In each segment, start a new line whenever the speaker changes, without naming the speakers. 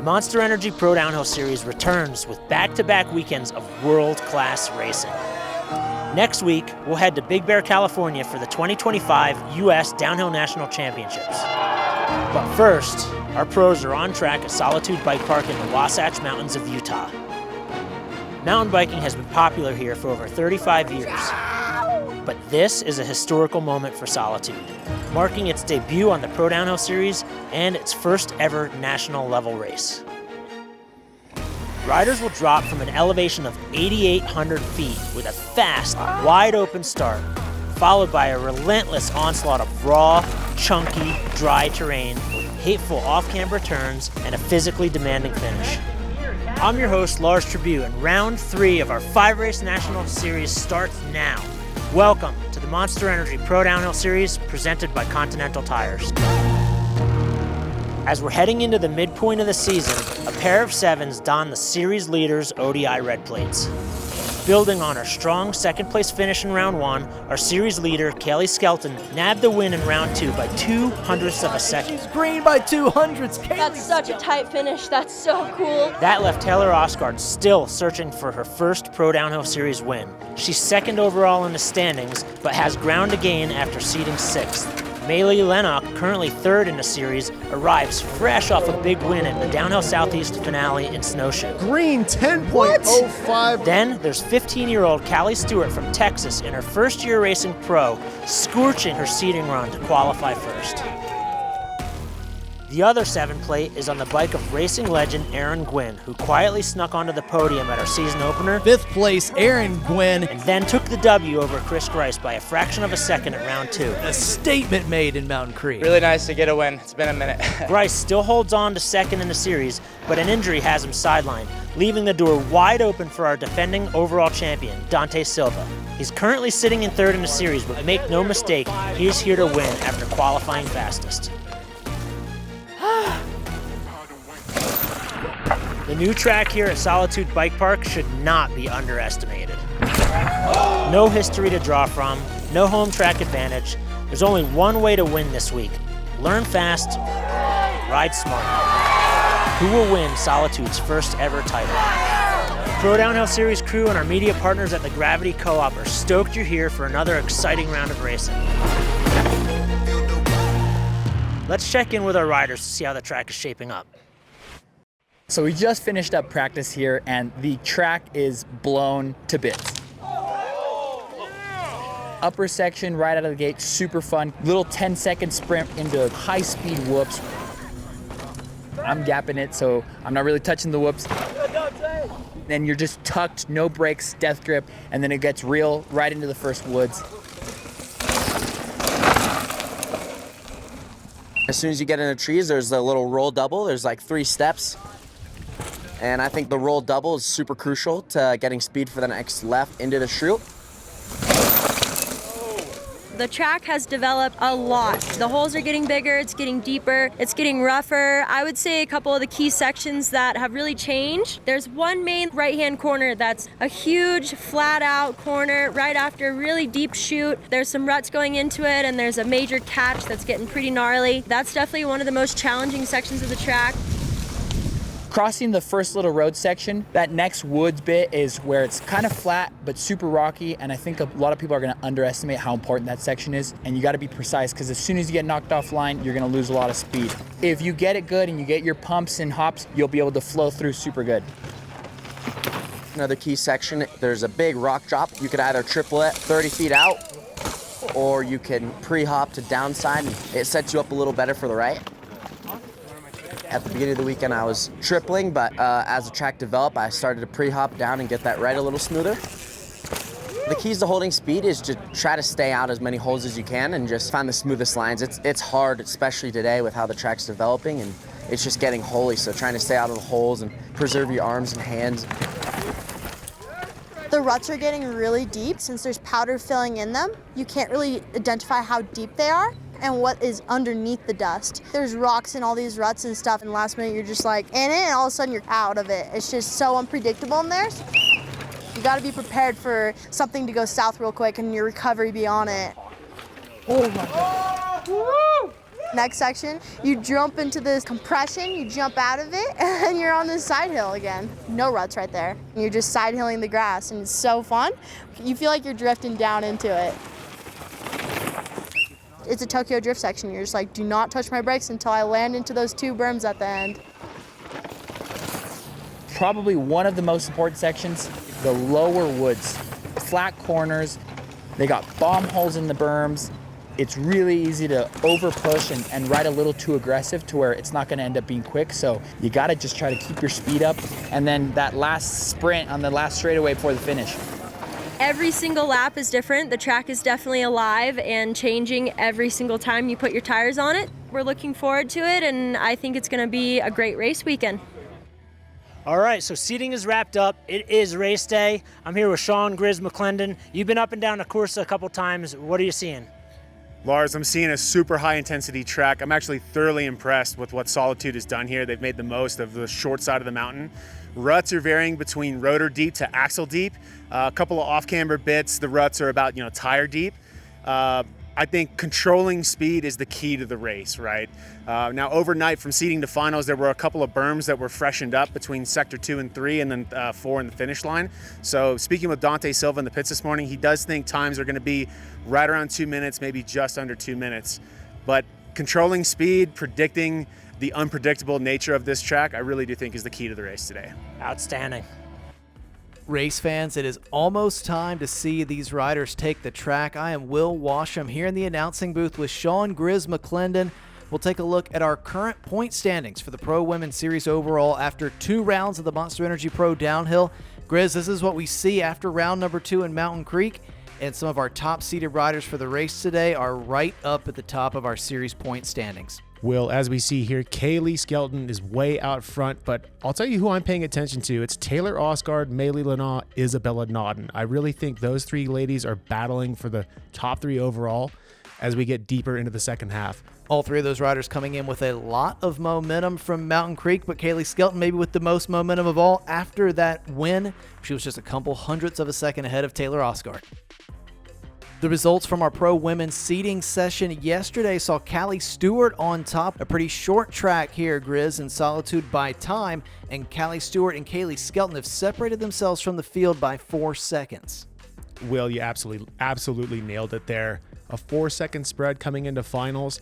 Monster Energy Pro Downhill Series returns with back-to-back weekends of world-class racing. Next week, we'll head to Big Bear, California for the 2025 U.S. Downhill National Championships. But first, our pros are on track at Solitude Bike Park in the Wasatch Mountains of Utah. Mountain biking has been popular here for over 35 years. But this is a historical moment for Solitude, marking its debut on the Pro Downhill Series and its first ever national level race. Riders will drop from an elevation of 8,800 feet with a fast, wide-open start, followed by a relentless onslaught of raw, chunky, dry terrain with hateful off-camber turns and a physically demanding finish. I'm your host, Lars Tribute, and round 3 of our 5-race national series starts now. Welcome to the Monster Energy Pro Downhill Series presented by Continental Tires. As we're heading into the midpoint of the season, a pair of 7s don the series leaders' ODI Red Plates. Building on our strong second-place finish in round 1, our series leader, Kallie Skelton, nabbed the win in round 2 by 0.02 of a second.
She's green by 0.02.
That's such a tight finish. That's so cool.
That left Taylor Ostgaard still searching for her first Pro Downhill Series win. She's second overall in the standings, but has ground to gain after seeding 6th. Maylei Leaneagh, currently 3rd in the series, arrives fresh off a big win at the Downhill Southeast finale in Snowshoe.
Green 10.05.
Then there's 15-year-old Kallie Stewart from Texas in her first year racing pro, scorching her seeding run to qualify first. The other 7 plate is on the bike of racing legend Aiden Gwin, who quietly snuck onto the podium at our season opener.
5th place, Aiden Gwin.
And then took the W over Chris Grice by a fraction of a second at round 2.
A statement made in Mountain Creek.
Really nice to get a win. It's been a minute.
Grice still holds on to 2nd in the series, but an injury has him sidelined, leaving the door wide open for our defending overall champion, Dante Silva. He's currently sitting in 3rd in the series, but make no mistake, he's here to win after qualifying fastest. The new track here at Solitude Bike Park should not be underestimated. No history to draw from, no home track advantage. There's only one way to win this week. Learn fast, ride smart. Who will win Solitude's first ever title? The Pro Downhill Series crew and our media partners at the Gravity Co-op are stoked you're here for another exciting round of racing. Let's check in with our riders to see how the track is shaping up.
So we just finished up practice here and the track is blown to bits. Upper section right out of the gate, super fun. Little 10-second sprint into high-speed whoops. I'm gapping it, so I'm not really touching the whoops. Then you're just tucked, no brakes, death grip, and then it gets real right into the first woods.
As soon as you get in the trees, there's a little roll double. There's like 3 steps. And I think the roll double is super crucial to getting speed for the next left into the chute.
The track has developed a lot. The holes are getting bigger, it's getting deeper, it's getting rougher. I would say a couple of the key sections that have really changed. There's one main right-hand corner that's a huge flat-out corner right after a really deep chute. There's some ruts going into it and there's a major catch that's getting pretty gnarly. That's definitely one of the most challenging sections of the track.
Crossing the first little road section, that next woods bit is where it's kind of flat but super rocky, and I think a lot of people are going to underestimate how important that section is, and you got to be precise because as soon as you get knocked offline, you're going to lose a lot of speed. If you get it good and you get your pumps and hops, you'll be able to flow through super good.
Another key section, there's a big rock drop. You could either triple it 30 feet out, or you can pre-hop to downside, and it sets you up a little better for the right. At the beginning of the weekend, I was tripling, but as the track developed, I started to pre-hop down and get that right a little smoother. The keys to holding speed is to try to stay out as many holes as you can and just find the smoothest lines. It's hard, especially today with how the track's developing, and it's just getting holy, so trying to stay out of the holes and preserve your arms and hands.
The ruts are getting really deep. Since there's powder filling in them, you can't really identify how deep they are and what is underneath the dust. There's rocks in all these ruts and stuff, and last minute you're just like in it, and all of a sudden you're out of it. It's just so unpredictable in there. You gotta be prepared for something to go south real quick and your recovery be on it. Oh my God. Next section, you jump into this compression, you jump out of it, and then you're on this side hill again. No ruts right there. You're just side hilling the grass, and it's so fun. You feel like you're drifting down into it. It's a Tokyo drift section. You're just like, do not touch my brakes until I land into those 2 berms at the end.
Probably one of the most important sections, the lower woods. Flat corners, they got bomb holes in the berms. It's really easy to over push and ride a little too aggressive to where it's not gonna end up being quick. So you gotta just try to keep your speed up. And then that last sprint on the last straightaway before the finish.
Every single lap is different. The track is definitely alive and changing every single time you put your tires on it. We're looking forward to it, and I think it's gonna be a great race weekend.
All right, so seating is wrapped up. It is race day. I'm here with Sean Grizz McClendon. You've been up and down the course a couple times. What are you seeing?
Lars, I'm seeing a super high intensity track. I'm actually thoroughly impressed with what Solitude has done here. They've made the most of the short side of the mountain. Ruts are varying between rotor deep to axle deep. A couple of off-camber bits, the ruts are about, tire deep. I think controlling speed is the key to the race, right? Now, overnight from seeding to finals, there were a couple of berms that were freshened up between sector 2 and 3 and then 4 in the finish line. So speaking with Dante Silva in the pits this morning, he does think times are gonna be right around 2 minutes, maybe just under 2 minutes. But controlling speed, predicting the unpredictable nature of this track, I really do think is the key to the race today.
Outstanding.
Race fans, it is almost time to see these riders take the track. I am Will Washam here in the announcing booth with Sean Grizz McClendon. We'll take a look at our current point standings for the Pro Women's Series overall after 2 rounds of the Monster Energy Pro Downhill. Grizz, this is what we see after round number 2 in Mountain Creek, and some of our top-seeded riders for the race today are right up at the top of our series point standings.
Will, as we see here, Kailey Skelton is way out front, but I'll tell you who I'm paying attention to. It's Taylor Ostgaard, Maylei Leaneagh, Isabella Naughton. I really think those 3 ladies are battling for the top 3 overall as we get deeper into the second half.
All 3 of those riders coming in with a lot of momentum from Mountain Creek, but Kailey Skelton maybe with the most momentum of all after that win. She was just a couple hundredths of a second ahead of Taylor Ostgaard. The results from our pro women's seeding session yesterday saw Kallie Stewart on top. A pretty short track here, Grizz, in Solitude by time, and Kallie Stewart and Kailey Skelton have separated themselves from the field by 4 seconds.
Will, you absolutely nailed it there. A 4-second spread coming into finals.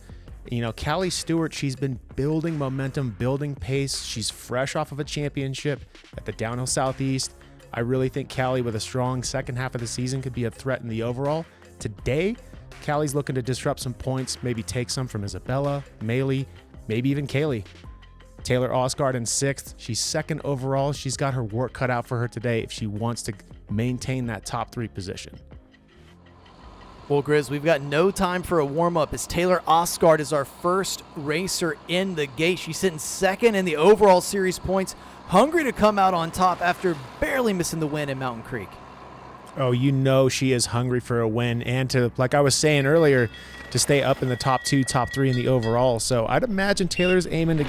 Kallie Stewart, she's been building momentum, building pace. She's fresh off of a championship at the Downhill Southeast. I really think Kallie, with a strong second half of the season, could be a threat in the overall. Today, Kallie's looking to disrupt some points, maybe take some from Isabella, Maylei, maybe even Kailey. Taylor Ostgaard in 6th. She's 2nd overall. She's got her work cut out for her today if she wants to maintain that top 3 position.
Well, Grizz, we've got no time for a warm-up as Taylor Ostgaard is our first racer in the gate. She's sitting 2nd in the overall series points, hungry to come out on top after barely missing the win in Mountain Creek.
Oh, she is hungry for a win and to, like I was saying earlier, to stay up in the top 2, top 3 in the overall. So I'd imagine Taylor's aiming to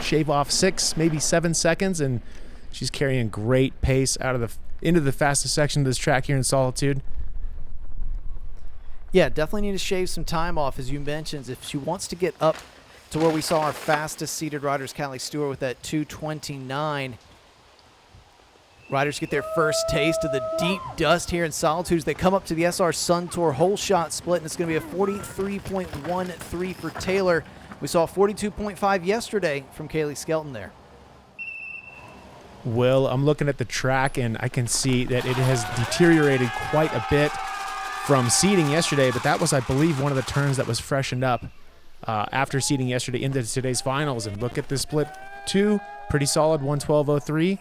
shave off 6, maybe 7 seconds, and she's carrying great pace into the fastest section of this track here in Solitude.
Yeah, definitely need to shave some time off, as you mentioned, if she wants to get up to where we saw our fastest seeded riders, Kallie Stewart, with that 2:29. Riders get their first taste of the deep dust here in Solitude as they come up to the SR Sun Tour whole shot split, and it's going to be a 43.13 for Taylor. We saw 42.5 yesterday from Kailey Skelton there.
Will, I'm looking at the track, and I can see that it has deteriorated quite a bit from seeding yesterday, but that was, I believe, one of the turns that was freshened up after seeding yesterday into today's finals. And look at this split 2, pretty solid, 1:12.03.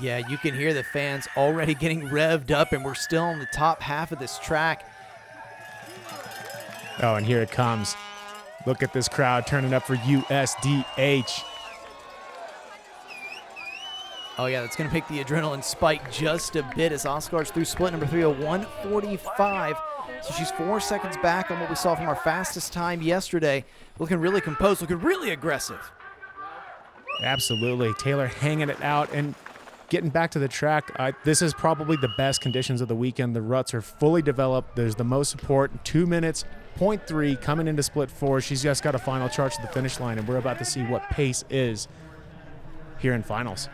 Yeah, you can hear the fans already getting revved up, and we're still in the top half of this track.
Oh, and here it comes. Look at this crowd turning up for USDH.
Oh, yeah, that's going to make the adrenaline spike just a bit as Ostgaard's through split number 3 at 1:45. So she's 4 seconds back on what we saw from our fastest time yesterday. Looking really composed, looking really aggressive.
Absolutely. Taylor hanging it out and getting back to the track. This is probably the best conditions of the weekend. The ruts are fully developed. There's the most support. 2 minutes 0.3 coming into split 4. She's just got a final charge to the finish line, and we're about to see what pace is here in finals.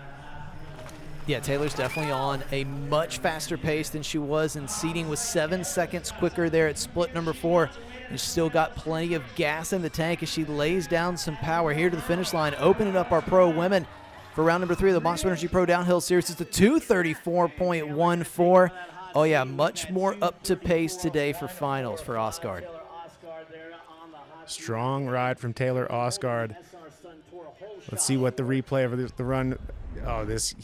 Yeah, Taylor's definitely on a much faster pace than she was in seeding, with 7 seconds quicker there at split number 4. And she's still got plenty of gas in the tank as she lays down some power here to the finish line, opening up our pro women for round number 3 of the Monster Energy Pro Downhill Series. It's a 2:34.14. Oh yeah, much more up to pace today for finals for Ostgaard.
Strong ride from Taylor Ostgaard. Let's see what the replay of the run. Oh, this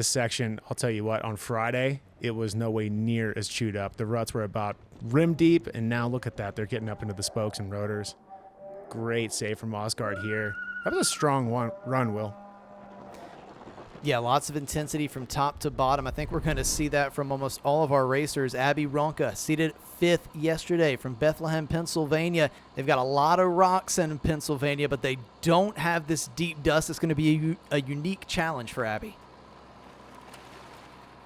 section, I'll tell you what, on Friday, it was no way near as chewed up. The ruts were about rim deep, and now look at that. They're getting up into the spokes and rotors. Great save from Ostgaard here. That was a strong run, Will.
Yeah, lots of intensity from top to bottom. I think we're going to see that from almost all of our racers. Abby Ronca seated 5th yesterday from Bethlehem, Pennsylvania. They've got a lot of rocks in Pennsylvania, but they don't have this deep dust. It's going to be a unique challenge for Abby.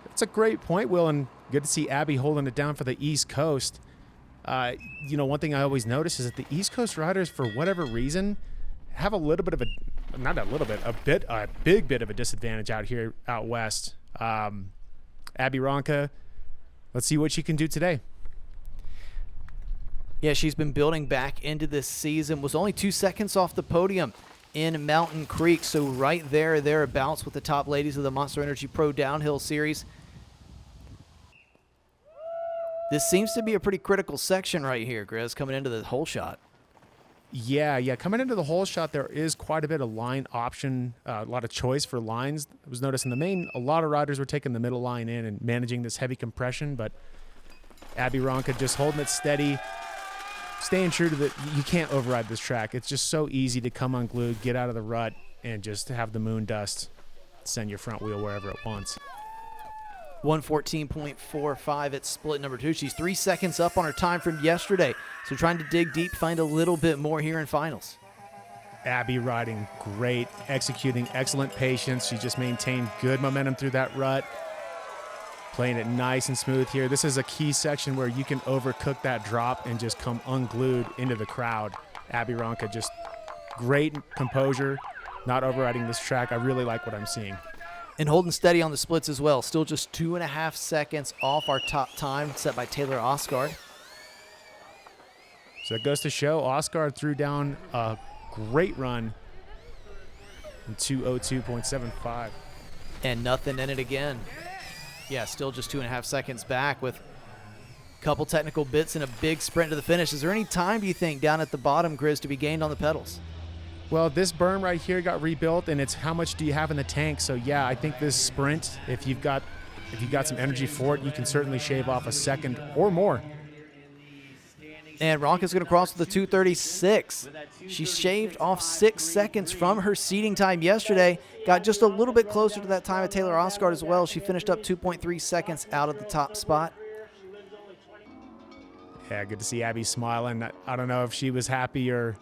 That's a great point, Will, and good to see Abby holding it down for the East Coast. One thing I always notice is that the East Coast riders, for whatever reason, have a little bit of a big bit of a disadvantage out west. Abby Ronca, let's see what she can do today.
Yeah, she's been building back into this season. Was only 2 seconds off the podium in Mountain Creek, so right thereabouts with the top ladies of the Monster Energy Pro Downhill Series. This seems to be a pretty critical section right here, Grizz, coming into the hole shot.
Yeah. Coming into the hole shot, there is quite a bit of line option, a lot of choice for lines. I was noticing the main, a lot of riders were taking the middle line in and managing this heavy compression, but Abby Ronca just holding it steady, staying true to you can't override this track. It's just so easy to come unglued, get out of the rut, and just have the moon dust send your front wheel wherever it wants.
1:14.45 at split number 2. She's 3 seconds up on her time from yesterday. So trying to dig deep, find a little bit more here in finals.
Abby riding great, executing excellent patience. She just maintained good momentum through that rut, playing it nice and smooth here. This is a key section where you can overcook that drop and just come unglued into the crowd. Abby Ronca, just great composure, not overriding this track. I really like what I'm seeing.
And holding steady on the splits as well. Still just 2.5 seconds off our top time set by Taylor Ostgaard.
So it goes to show Ostgaard threw down a great run in 2:02.75.
And nothing in it again. Yeah, still just 2.5 seconds back with a couple technical bits and a big sprint to the finish. Is there any time, do you think, down at the bottom, Grizz, to be gained on the pedals?
Well, this berm right here got rebuilt, and it's how much do you have in the tank. So yeah, I think this sprint, if you've got some energy for it, you can certainly shave off a second or more.
And Ronca's going to cross with a 2:36. She shaved off 6 seconds from her seeding time yesterday. Got just a little bit closer to that time at Taylor Ostgaard as well. She finished up 2.3 seconds out of the top spot.
Yeah, good to see Abby smiling. I don't know if she was happy or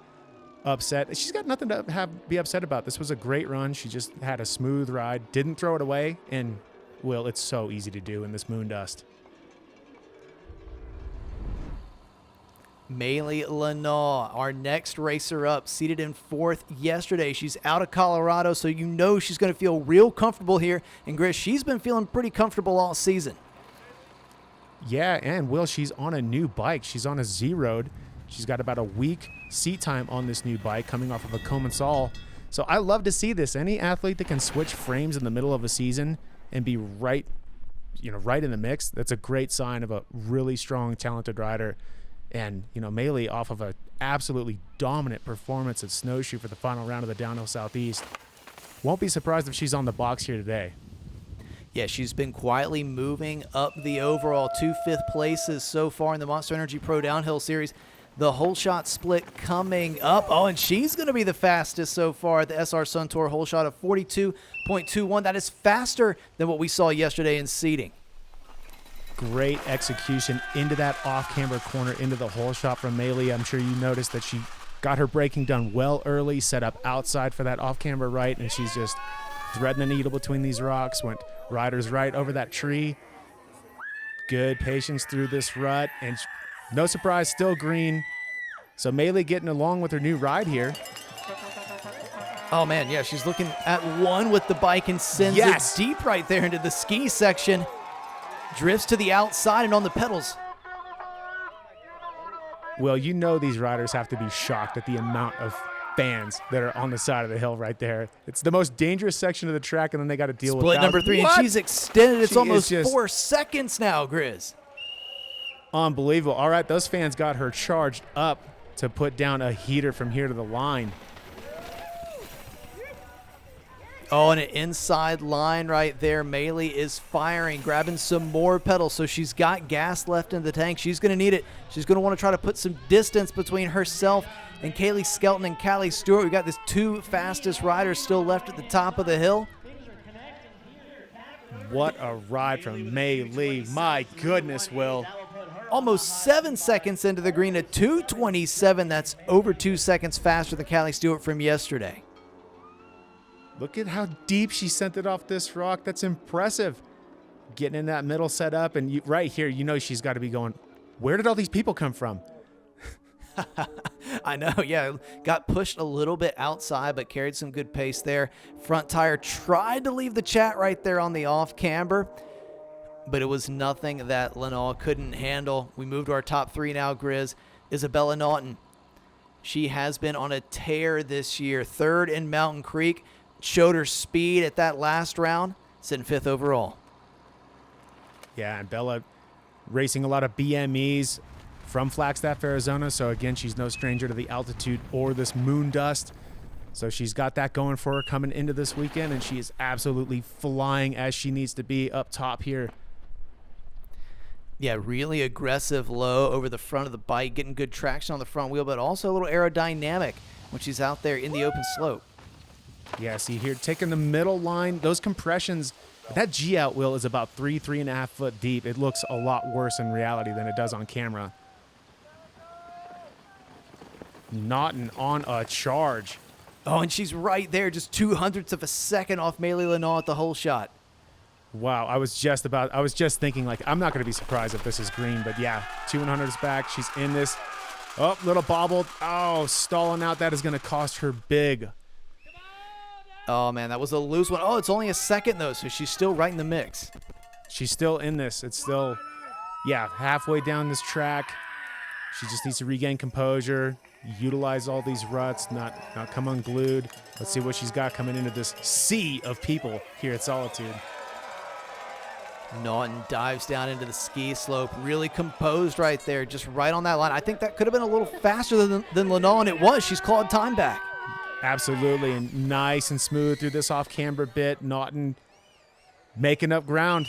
upset. She's got nothing to be upset about. This was a great run. She just had a smooth ride, didn't throw it away, and Will, it's so easy to do in this moon dust.
Maylei Leaneagh, our next racer up, seated in 4th yesterday. She's out of Colorado, so you know she's going to feel real comfortable here. And Grizz, she's been feeling pretty comfortable all season.
Yeah, and Will, she's on a new bike. She's on a Z-Road. She's got about a week seat time on this new bike coming off of a Commencal. So I love to see this. Any athlete that can switch frames in the middle of a season and be right in the mix, that's a great sign of a really strong, talented rider. And, Maylei off of a absolutely dominant performance at Snowshoe for the final round of the Downhill Southeast. Won't be surprised if she's on the box here today.
Yeah, she's been quietly moving up the overall 2 5th places so far in the Monster Energy Pro Downhill Series. The whole shot split coming up. Oh, and she's going to be the fastest so far at the SR Sun Tour whole shot of 42.21. That is faster than what we saw yesterday in seeding.
Great execution into that off-camber corner, into the hole shot from Maylei. I'm sure you noticed that she got her braking done well early, set up outside for that off-camber right, and she's just threading the needle between these rocks, went riders right over that tree. Good patience through this rut, and No surprise, still green. So Maylei getting along with her new ride here.
Oh, man, yeah, she's looking at one with the bike and sends it deep right there into the ski section. Drifts to the outside and on the pedals.
Well, you know these riders have to be shocked at the amount of fans that are on the side of the hill right there. It's the most dangerous section of the track, and then they got to deal with
Split number 3, and she's extended. It's almost 4 seconds now, Grizz.
Unbelievable. All right, those fans got her charged up to put down a heater from here to the line.
Oh, and an inside line right there. Maylei is firing, grabbing some more pedals, so she's got gas left in the tank. She's going to need it. She's going to want to try to put some distance between herself and Kallie Skelton and Kallie Stewart. We've got these 2 fastest riders still left at the top of the hill.
What a ride from Maylei. My goodness, Will.
Almost 7 seconds into the green at 2:27. That's over 2 seconds faster than Kallie Stewart from yesterday.
Look at how deep she sent it off this rock. That's impressive. Getting in that middle setup, and right here, you know she's got to be going, where did all these people come from?
I know, yeah. Got pushed a little bit outside, but carried some good pace there. Front tire tried to leave the chat right there on the off camber, but it was nothing that Leaneagh couldn't handle. We move to our top 3 now, Grizz. Isabella Naughton. She has been on a tear this year. 3rd in Mountain Creek. Showed her speed at that last round, sitting 5th overall.
Yeah, and Bella racing a lot of BMEs from Flagstaff, Arizona. So again, she's no stranger to the altitude or this moon dust. So she's got that going for her coming into this weekend, and she is absolutely flying as she needs to be up top here.
Yeah, really aggressive low over the front of the bike, getting good traction on the front wheel, but also a little aerodynamic when she's out there in the open slope.
Yeah, see here, taking the middle line, those compressions, that G-out wheel is about 3.5 foot deep. It looks a lot worse in reality than it does on camera. Naughton on a charge.
Oh, and she's right there, just 0.02 of a second off Maylei Leaneagh at the whole shot.
Wow, I was just thinking, like, I'm not going to be surprised if this is green, but yeah, 200's back. She's in this. Oh, little bobbled. Oh, stalling out. That is going to cost her big.
Oh, man, that was a loose one. Oh, it's only a second, though, so she's still right in the mix.
She's still in this. It's still, yeah, halfway down this track. She just needs to regain composure, utilize all these ruts, not come unglued. Let's see what she's got coming into this sea of people here at Solitude.
Naughton dives down into the ski slope, really composed right there, just right on that line. I think that could have been a little faster than Leaneagh, and it was. She's clawed time back.
Absolutely, and nice and smooth through this off-camber bit. Naughton making up ground.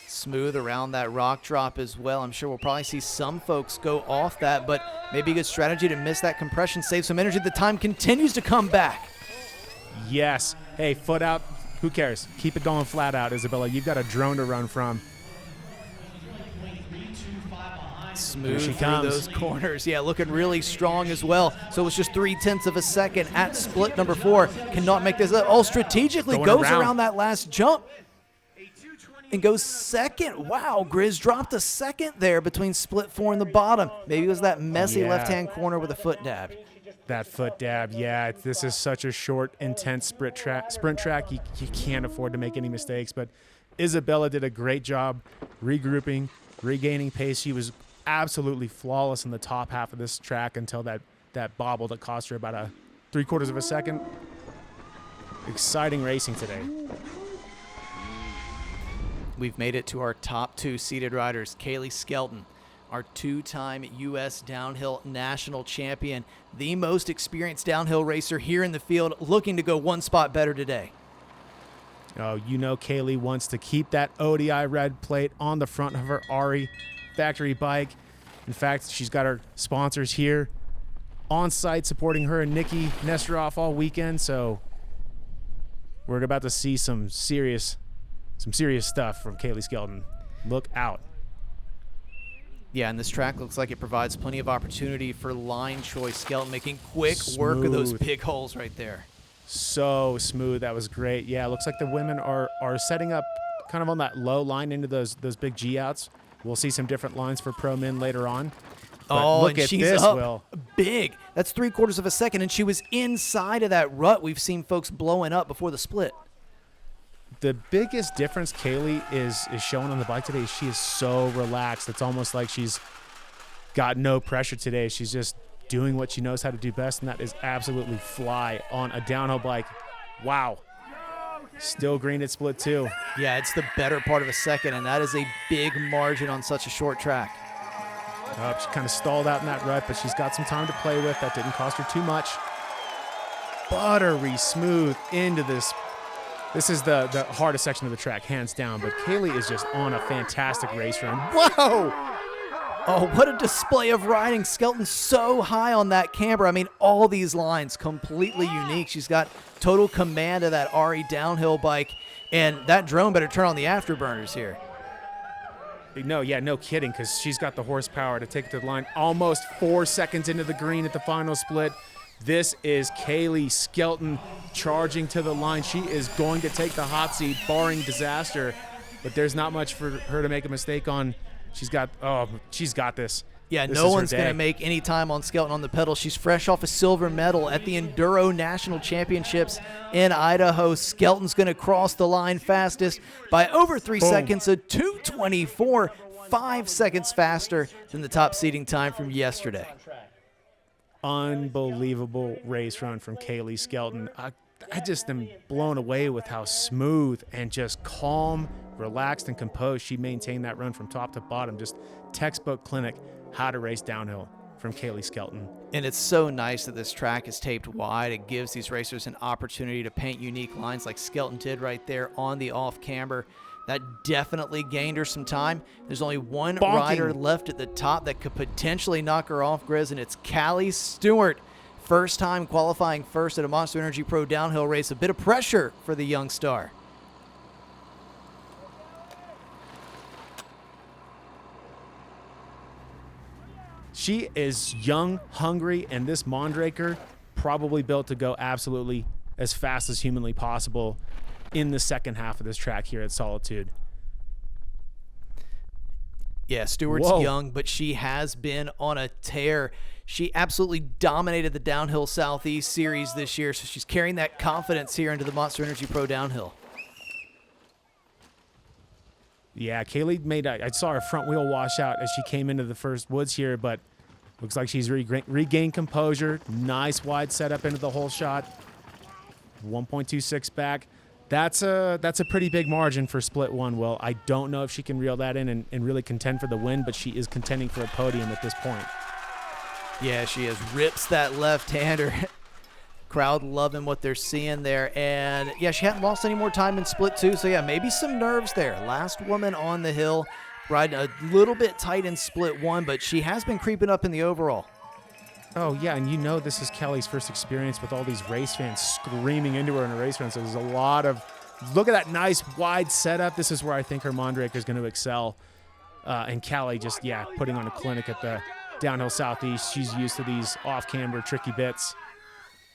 Smooth around that rock drop as well. I'm sure we'll probably see some folks go off that, but maybe a good strategy to miss that compression, save some energy. The time continues to come back.
Yes. Hey, foot out. Who cares? Keep it going flat out, Isabella. You've got a drone to run from.
Smooth through those corners. Yeah, looking really strong as well. So it's just 0.3 of a second at split number 4. Cannot make this up. Oh, strategically goes around that last jump and goes second. Wow, Grizz dropped a second there between split 4 and the bottom. Maybe it was that messy left-hand corner with a foot dab.
That foot dab, yeah. This is such a short, intense sprint track. You can't afford to make any mistakes. But Isabella did a great job regrouping, regaining pace. She was absolutely flawless in the top half of this track until that bobble that cost her about a 3/4 of a second. Exciting racing today.
We've made it to our top 2 seeded riders. Kallie Skelton, our 2-time U.S. downhill national champion, the most experienced downhill racer here in the field, looking to go one spot better today.
Oh, you know Kailey wants to keep that ODI Red Plate on the front of her Ari factory bike. In fact, she's got her sponsors here on site supporting her and Nikolas Nesteroff all weekend, so we're about to see some serious stuff from Kallie Skelton. Look out.
Yeah, and this track looks like it provides plenty of opportunity for line choice. Skelton making quick work of those big holes right there.
So smooth. That was great. Yeah, looks like the women are setting up kind of on that low line into those big G-outs. We'll see some different lines for pro men later on. But
Oh,
look
and
at
she's
this,
up
Will.
big. That's 3/4 of a second, and she was inside of that rut we've seen folks blowing up before the split.
The biggest difference Kailey is showing on the bike today is she is so relaxed. It's almost like she's got no pressure today. She's just doing what she knows how to do best, and that is absolutely fly on a downhill bike. Wow. Still green at split 2.
Yeah, it's the better part of a second, and that is a big margin on such a short track.
She kind of stalled out in that rut, but she's got some time to play with. That didn't cost her too much. Buttery smooth into this. This is the hardest section of the track, hands down, but Kailey is just on a fantastic race run. Whoa!
Oh, what a display of riding. Skelton so high on that camber. I mean, all these lines completely unique. She's got total command of that RE downhill bike, and that drone better turn on the afterburners here.
No kidding, because she's got the horsepower to take it to the line. Almost 4 seconds into the green at the final split. This is Kallie Skelton charging to the line. She is going to take the hot seat, barring disaster, but there's not much for her to make a mistake on. She's got this.
Yeah,
This
no
is her
one's going to
day.
make any time on Skelton on the pedal. She's fresh off a silver medal at the Enduro National Championships in Idaho. Skelton's going to cross the line fastest by over 3 seconds, a 2:24, 5 seconds faster than the top seeding time from yesterday.
Unbelievable race run from Kallie Skelton. I just am blown away with how smooth and just calm, relaxed, and composed she maintained that run from top to bottom. Just textbook clinic how to race downhill from Kallie Skelton.
And it's so nice that this track is taped wide. It gives these racers an opportunity to paint unique lines like Skelton did right there on the off camber. That definitely gained her some time. There's only one rider left at the top that could potentially knock her off, Grizz, and it's Kallie Stewart. First time qualifying first at a Monster Energy Pro downhill race. A bit of pressure for the young star.
She is young, hungry, and this Mondraker probably built to go absolutely as fast as humanly possible in the second half of this track here at Solitude.
Yeah, Stewart's
Whoa.
young, but she has been on a tear. She absolutely dominated the Downhill Southeast Series this year, so she's carrying that confidence here into the Monster Energy Pro Downhill.
Yeah, Kailey I saw her front wheel wash out as she came into the first woods here, but looks like she's regained composure. Nice wide setup into the whole shot. 1.26 back. That's a pretty big margin for split 1, Will. I don't know if she can reel that in and really contend for the win, but she is contending for a podium at this point.
Yeah, she is. Rips that left-hander. Crowd loving what they're seeing there. And, yeah, she hadn't lost any more time in split 2, so, yeah, maybe some nerves there. Last woman on the hill, riding a little bit tight in split 1, but she has been creeping up in the overall.
Oh, yeah, and you know this is Kelly's first experience with all these race fans screaming into her in a race run, so there's a lot of – look at that nice wide setup. This is where I think her Mondraker is going to excel. And Kallie just, putting on a clinic at the Downhill Southeast. She's used to these off-camber tricky bits.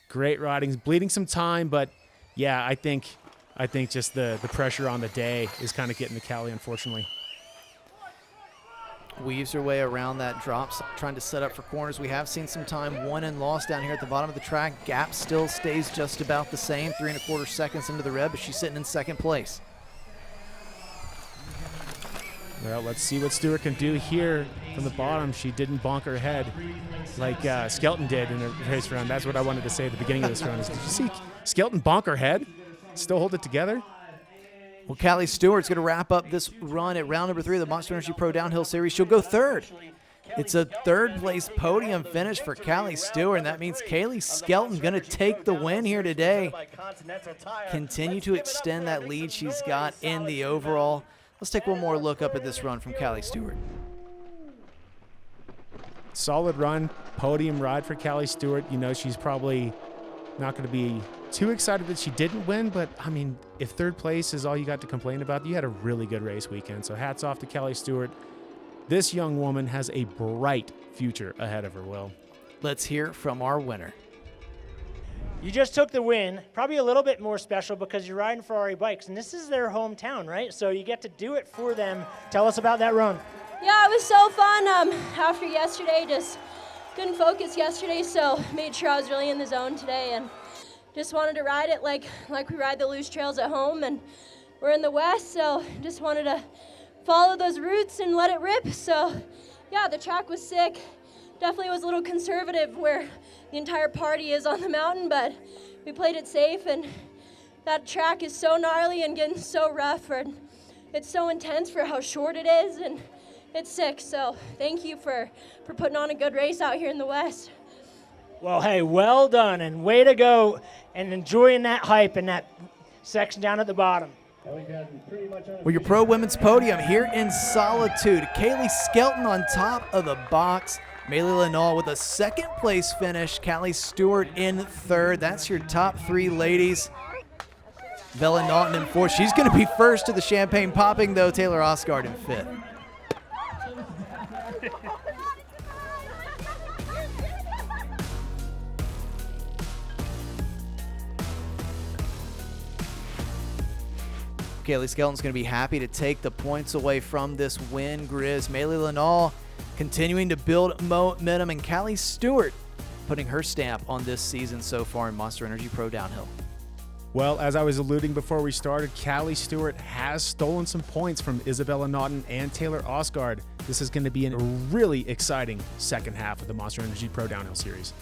Great riding, bleeding some time, but, I think just the pressure on the day is kind of getting to Kallie, unfortunately.
Weaves her way around that drop, trying to set up for corners. We have seen some time won and lost down here at the bottom of the track. Gap still stays just about the same, 3 1/4 seconds into the red, but she's sitting in second place.
Well, let's see what Stewart can do here from the bottom. She didn't bonk her head like Skelton did in the race run. That's what I wanted to say at the beginning of this run. Did you see Skelton bonk her head? Still hold it together?
Well, Kallie Stewart's going to wrap up this run at round number 3 of the Monster Energy Pro Downhill Series. She'll go third. It's a third-place podium finish for Kallie Stewart, and that means Kallie Skelton going to take the win here today. Continue to extend that lead she's got in the overall. Let's take one more look up at this run from Kallie Stewart.
Solid run, podium ride for Kallie Stewart. You know, she's probably not going to be too excited that she didn't win, but I mean, if third place is all you got to complain about, you had a really good race weekend. So hats off to Kallie Stewart. This young woman has a bright future ahead of her, Will.
Let's hear from our winner.
You just took the win, probably a little bit more special because you're riding Ferrari bikes, and this is their hometown, right? So you get to do it for them. Tell us about that run.
Yeah, it was so fun. After yesterday, just couldn't focus yesterday, so made sure I was really in the zone today and just wanted to ride it like we ride the loose trails at home, and we're in the West, so just wanted to follow those routes and let it rip. So yeah, the track was sick. Definitely was a little conservative where the entire party is on the mountain, but we played it safe, and that track is so gnarly and getting so rough, and it's so intense for how short it is, and it's sick. So thank you for putting on a good race out here in the West.
Well, hey, well done, and way to go, and enjoying that hype in that section down at the bottom.
Well, your pro women's podium here in Solitude. Kallie Skelton on top of the box. Maylei Leaneagh with a second place finish. Kallie Stewart in third. That's your top three ladies. Isabella Naughton in fourth. She's going to be first to the champagne popping, though. Taylor Ostgaard in fifth. Kallie Skelton's going to be happy to take the points away from this win. Grizz, Maylei Leaneagh continuing to build momentum, and Kallie Stewart putting her stamp on this season so far in Monster Energy Pro Downhill.
Well, as I was alluding before we started, Kallie Stewart has stolen some points from Isabella Naughton and Taylor Ostgaard. This is going to be a really exciting second half of the Monster Energy Pro Downhill Series.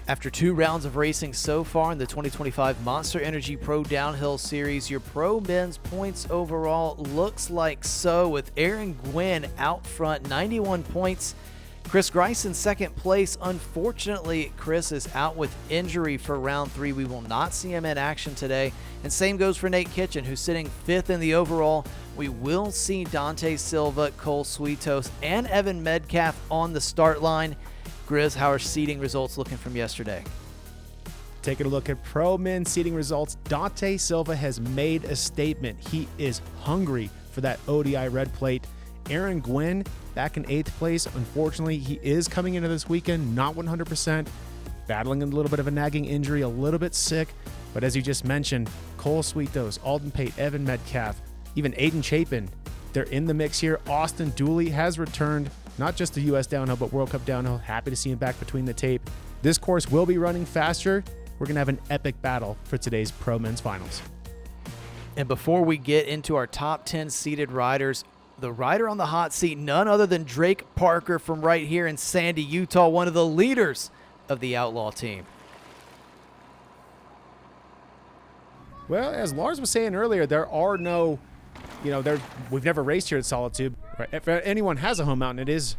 After 2 rounds of racing so far in the 2025 Monster Energy Pro Downhill Series, your pro men's points overall looks like so, with Ervin Gwin out front, 91 points. Chris Grice in second place. Unfortunately, Chris is out with injury for round 3. We will not see him in action today. And same goes for Nate Kitchen, who's sitting 5th in the overall. We will see Dante Silva, Cole Suetos, and Evan Medcalf on the start line. Grizz, how are seeding results looking from yesterday?
Taking a look at pro men's seeding results, Dante Silva has made a statement. He is hungry for that ODI Red Plate. Ervin Gwin back in 8th place. Unfortunately, he is coming into this weekend not 100%, battling a little bit of a nagging injury, a little bit sick. But as you just mentioned, Cole Suetos, Alden Pate, Evan Medcalf, even Aiden Chapin, they're in the mix here. Austin Dooley has returned, not just the U.S. Downhill, but World Cup Downhill. Happy to see him back between the tape. This course will be running faster. We're going to have an epic battle for today's Pro Men's Finals.
And before we get into our top 10 seeded riders, the rider on the hot seat, none other than Drake Parker from right here in Sandy, Utah, one of the leaders of the Outlaw team.
Well, as Lars was saying earlier, there are no, we've never raced here at Solitude. Right? If anyone has a home mountain, it is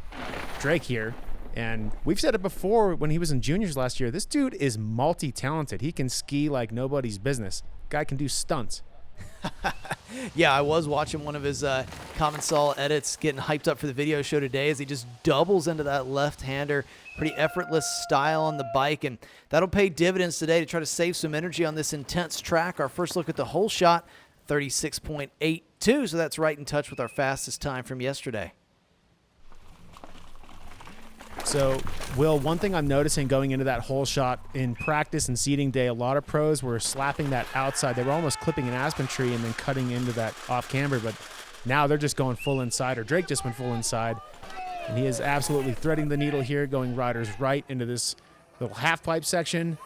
Drake here. And we've said it before when he was in juniors last year. This dude is multi-talented. He can ski like nobody's business. Guy can do stunts.
Yeah, I was watching one of his Commensal edits, getting hyped up for the video show today as he just doubles into that left-hander. Pretty effortless style on the bike, and that'll pay dividends today to try to save some energy on this intense track. Our first look at the whole shot, 36.82, so that's right in touch with our fastest time from yesterday.
So, Will, one thing I'm noticing going into that hole shot in practice and seeding day, a lot of pros were slapping that outside. They were almost clipping an aspen tree and then cutting into that off camber, but now they're just going full inside, or Drake just went full inside. And he is absolutely threading the needle here, going riders right into this little half pipe section.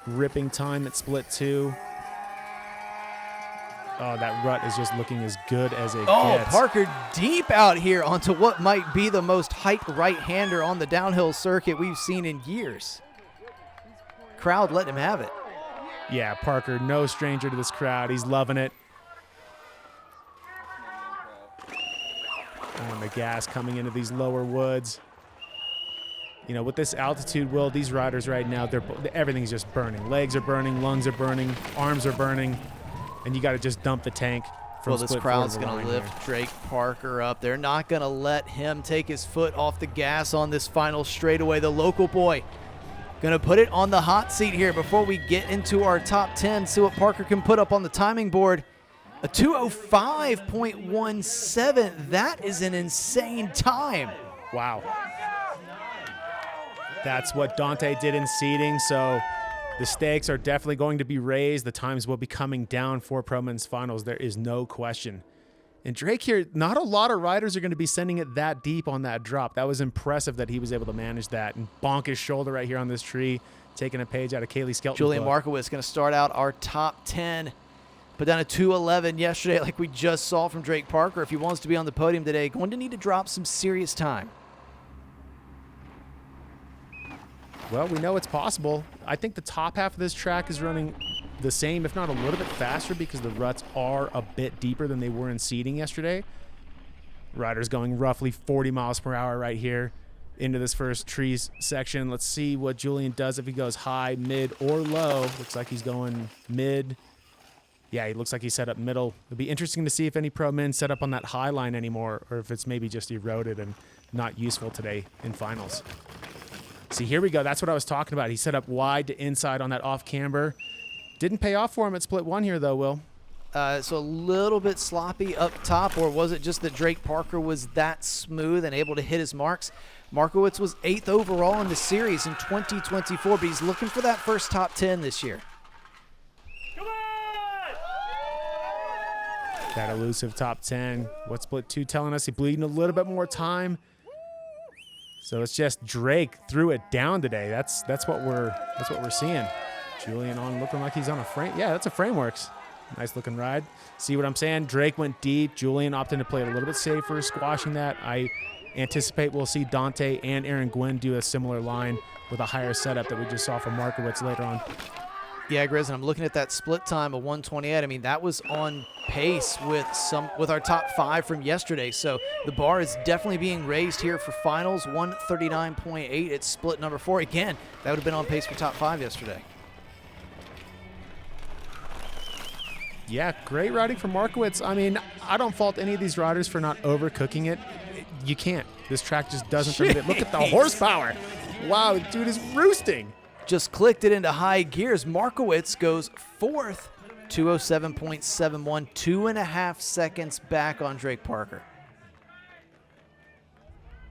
Ripping time at split 2. Oh, that rut is just looking as good as it gets.
Parker deep out here onto what might be the most hyped right-hander on the downhill circuit we've seen in years. Crowd let him have it.
Yeah, Parker, no stranger to this crowd. He's loving it. And the gas coming into these lower woods. You know, with this altitude, Will, these riders right now, everything's just burning. Legs are burning, lungs are burning, arms are burning. And you got to just dump the tank.
Well, this crowd's going to lift Drake Parker up. They're not going to let him take his foot off the gas on this final straightaway. The local boy going to put it on the hot seat here before we get into our top 10. See what Parker can put up on the timing board. A 2:05.17. That is an insane time.
Wow. That's what Dante did in seeding, so the stakes are definitely going to be raised. The times will be coming down for Pro Men's Finals. There is no question. And Drake here, not a lot of riders are going to be sending it that deep on that drop. That was impressive that he was able to manage that and bonk his shoulder right here on this tree, taking a page out of Kallie Skelton's
Julien
book.
Markewitz going to start out our top 10. Put down a 2:11 yesterday like we just saw from Drake Parker. If he wants to be on the podium today, going to need to drop some serious time.
Well, we know it's possible. I think the top half of this track is running the same, if not a little bit faster, because the ruts are a bit deeper than they were in seeding yesterday. Riders going roughly 40 miles per hour right here into this first trees section. Let's see what Julien does if he goes high, mid, or low. Looks like he's going mid. Yeah, he looks like he set up middle. It'll be interesting to see if any pro men set up on that high line anymore, or if it's maybe just eroded and not useful today in finals. See, here we go. That's what I was talking about. He set up wide to inside on that off camber. Didn't pay off for him at split one here, though, Will.
So a little bit sloppy up top, or was it just that Drake Parker was that smooth and able to hit his marks? Markewitz was 8th overall in the series in 2024, but he's looking for that first top 10 this year.
That elusive top 10. What's split 2 telling us? He's bleeding a little bit more time. So it's just Drake threw it down today. That's what we're seeing. Julien on looking like he's on a frame. Yeah, that's a Frameworks. Nice looking ride. See what I'm saying? Drake went deep. Julien opted to play it a little bit safer, squashing that. I anticipate we'll see Dante and Skelton and Gwin do a similar line with a higher setup that we just saw from Markewitz later on.
Yeah, Grizz, and I'm looking at that split time of 1:28. I mean, that was on pace with our top 5 from yesterday. So the bar is definitely being raised here for finals. 1:39.8. It's split number 4. Again, that would have been on pace for top 5 yesterday.
Yeah, great riding from Markewitz. I mean, I don't fault any of these riders for not overcooking it. You can't. This track just doesn't permit it. Look at the horsepower. Wow, dude is roosting.
Just clicked it into high gears. Markewitz goes 4th, 207.71, 2.5 seconds back on Drake Parker.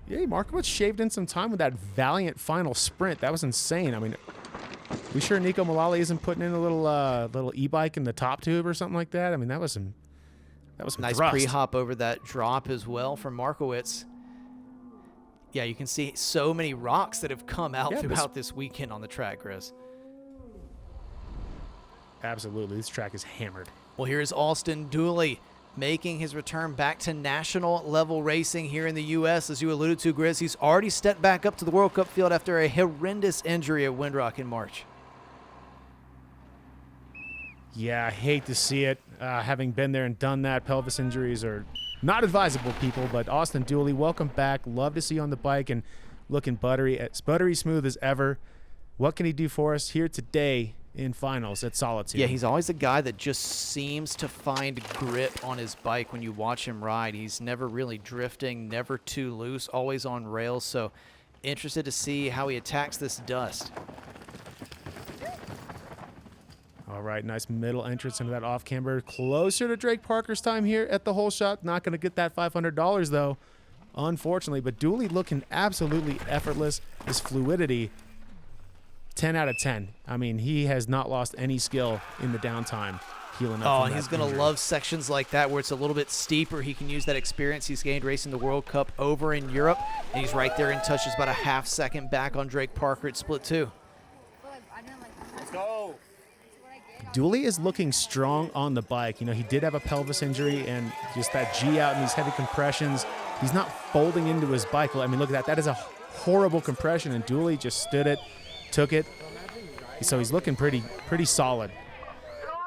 Yeah, Markewitz shaved in some time with that valiant final sprint. That was insane. I mean, we sure Nico Maylei isn't putting in a little e-bike in the top tube or something like that? I mean, that was some
nice
thrust.
pre-hop over that drop as well from Markewitz. Yeah, you can see so many rocks that have come out throughout this weekend on the track, Chris.
Absolutely. This track is hammered.
Well, here's Austin Dooley making his return back to national level racing here in the U.S. As you alluded to, Grizz, he's already stepped back up to the World Cup field after a horrendous injury at Windrock in March.
Yeah, I hate to see it. Having been there and done that, pelvis injuries are not advisable, people. But Austin Dooley, welcome back. Love to see you on the bike and looking buttery smooth as ever. What can he do for us here today in finals at Solitude?
Yeah, he's always a guy that just seems to find grip on his bike when you watch him ride. He's never really drifting, never too loose, always on rails. So interested to see how he attacks this dust.
All right, nice middle entrance into that off camber. Closer to Drake Parker's time here at the hole shot. Not going to get that $500 though, unfortunately. But Dooley looking absolutely effortless. His fluidity, 10 out of 10. I mean, he has not lost any skill in the downtime healing up.
Oh, and he's going to love sections like that where it's a little bit steeper. He can use that experience he's gained racing the World Cup over in Europe. And he's right there in touch, just about a half second back on Drake Parker at split 2.
Let's go.
Dooley is looking strong on the bike. You know, he did have a pelvis injury and just that G out and these heavy compressions. He's not folding into his bike. I mean, look at that. That is a horrible compression, and Dooley just stood it, took it. So he's looking pretty solid.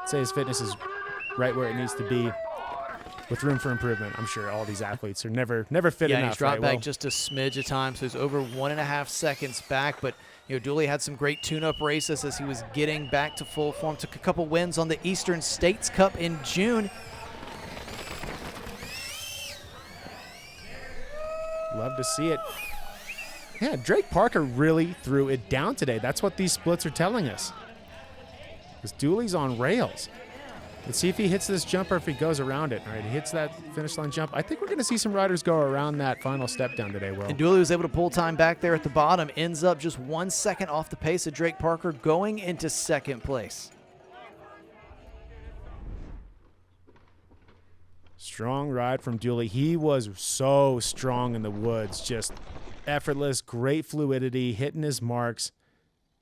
I'd say his fitness is right where it needs to be with room for improvement. I'm sure all these athletes are never fit enough.
Yeah, he's dropped
right?
back just a smidge of time, so he's over 1.5 seconds back. But you know, Dooley had some great tune-up races as he was getting back to full form. Took a couple wins on the Eastern States Cup in June.
Love to see it. Yeah, Drake Parker really threw it down today. That's what these splits are telling us. Because Dooley's on rails. Let's see if he hits this jump or if he goes around it. All right, he hits that finish line jump. I think we're going to see some riders go around that final step down today, Will.
And Dooley was able to pull time back there at the bottom. Ends up just 1 second off the pace of Drake Parker, going into second place.
Strong ride from Dooley. He was so strong in the woods, just effortless, great fluidity, hitting his marks,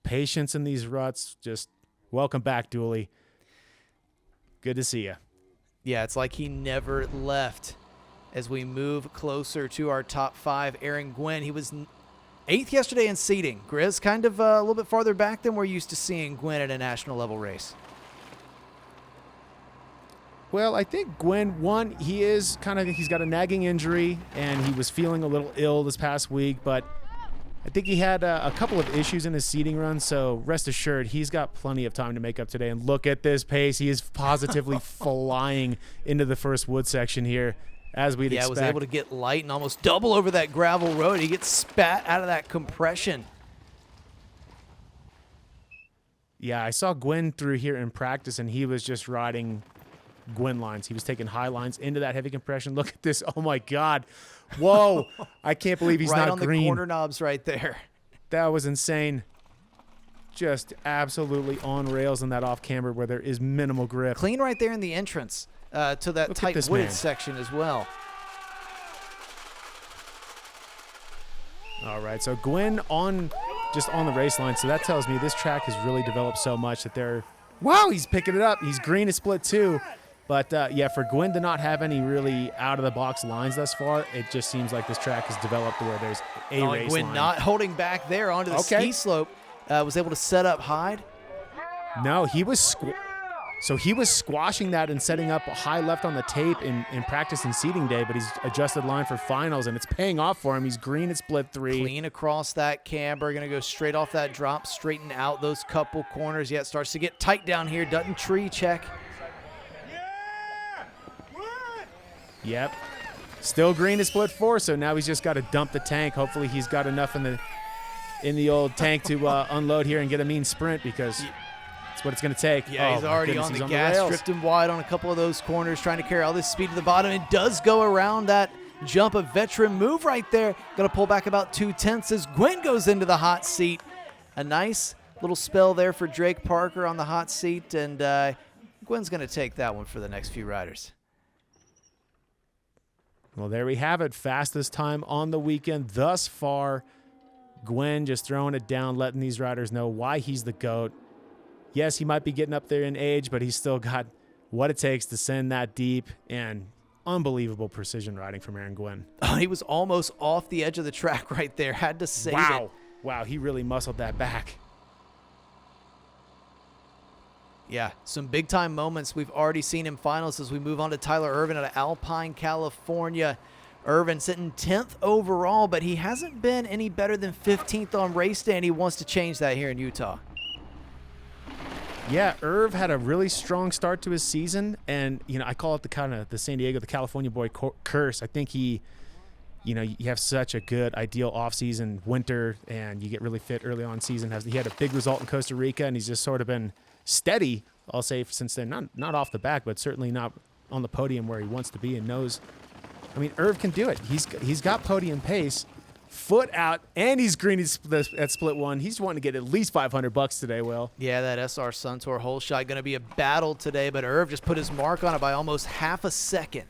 patience in these ruts. Just welcome back, Dooley. Good to see you.
Yeah, it's like he never left. As we move closer to our top 5, Ervin Gwin, he was 8th yesterday in seeding. Grizz, kind of a little bit farther back than we're used to seeing Gwin at a national level race.
Well, I think Gwin, one, he's got a nagging injury, and he was feeling a little ill this past week, but I think he had a couple of issues in his seeding run, so rest assured, he's got plenty of time to make up today. And look at this pace. He is positively flying into the first wood section here, as we'd expect.
Yeah, was able to get light and almost double over that gravel road. He gets spat out of that compression.
Yeah, I saw Gwin through here in practice, and he was just riding Gwin lines. He was taking high lines into that heavy compression. Look at this. Oh, my God. Whoa. I can't believe he's
right
not
on
green.
The corner knobs right there.
That was insane. Just absolutely on rails in that off camber where there is minimal grip.
Clean right there in the entrance to that
Look
tight
this
wooded
man.
section as well.
All right, so Gwin just on the race line. So that tells me this track has really developed so much that they're, wow, he's picking it up. He's green to split too. But yeah, for Gwin to not have any really out of the box lines thus far, it just seems like this track has developed to where there's a race
Gwin
line.
not holding back there onto the ski slope. Was able to set up Hyde.
No, he was he was squashing that and setting up a high left on the tape in practice and seeding day, but he's adjusted line for finals, and it's paying off for him. He's green at split 3.
Clean across that camber. Going to go straight off that drop, straighten out those couple corners. Yeah, it starts to get tight down here. Doesn't tree check.
Yep. Still green at split 4, so now he's just got to dump the tank. Hopefully he's got enough in the old tank to unload here and get a mean sprint, because that's what it's going to take.
Yeah, he's already on the gas, stripped him wide on a couple of those corners, trying to carry all this speed to the bottom. It does go around that jump, a veteran move right there. Going to pull back about 2/10 as Gwin goes into the hot seat. A nice little spell there for Drake Parker on the hot seat, and Gwin's going to take that one for the next few riders.
Well, there we have it. Fastest time on the weekend thus far. Gwin just throwing it down, letting these riders know why he's the GOAT. Yes, he might be getting up there in age, but he's still got what it takes to send that deep, and unbelievable precision riding from Ervin Gwin.
Oh, he was almost off the edge of the track right there. Had to save it.
Wow, he really muscled that back.
Yeah, some big-time moments. We've already seen in finals as we move on to Tyler Ervin out of Alpine, California. Ervin sitting 10th overall, but he hasn't been any better than 15th on race day, and he wants to change that here in Utah.
Yeah, Erv had a really strong start to his season, and I call it the San Diego, the California boy curse. I think you have such a good ideal off-season winter, and you get really fit early on season. He had a big result in Costa Rica, and he's just sort of been steady, I'll say, since then. Not off the back, but certainly not on the podium where he wants to be, and knows. I mean, Erv can do it. He's got podium pace, foot out, and he's green at split 1. He's wanting to get at least $500 today, Will.
Yeah, that SR Suntour hole shot going to be a battle today, but Erv just put his mark on it by almost half a second.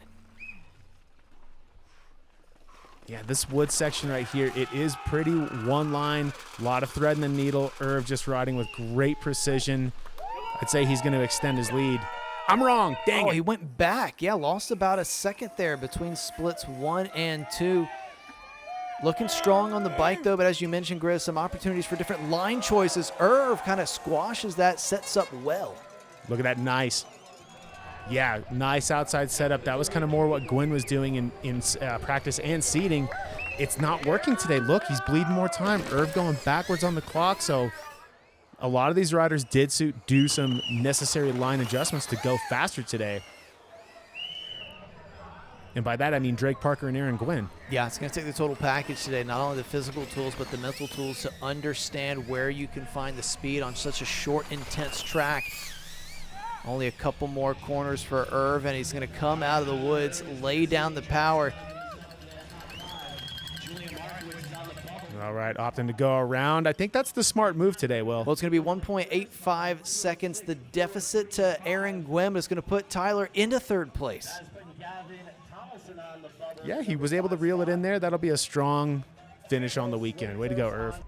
Yeah, this wood section right here, it is pretty one line, a lot of thread in the needle. Erv just riding with great precision. I'd say he's going to extend his lead. I'm wrong. Dang it.
He went back. Yeah, lost about a second there between splits 1 and 2. Looking strong on the bike, though, but as you mentioned, Grizz, some opportunities for different line choices. Erv kind of squashes that, sets up well.
Look at that, nice. Yeah, nice outside setup. That was kind of more what Gwin was doing in practice and seeding. It's not working today. Look, he's bleeding more time. Erv going backwards on the clock, so a lot of these riders did do some necessary line adjustments to go faster today. And by that, I mean Drake Parker and Ervin Gwin.
Yeah, it's going to take the total package today, not only the physical tools, but the mental tools to understand where you can find the speed on such a short, intense track. Only a couple more corners for Erv, and he's going to come out of the woods, lay down the power.
All right, opting to go around. I think that's the smart move today, Will.
Well, it's going to be 1.85 seconds. The deficit to Ervin Gwin is going to put Tyler into third place.
Yeah, he was able to reel it in there. That'll be a strong finish on the weekend. Way to go, Irv.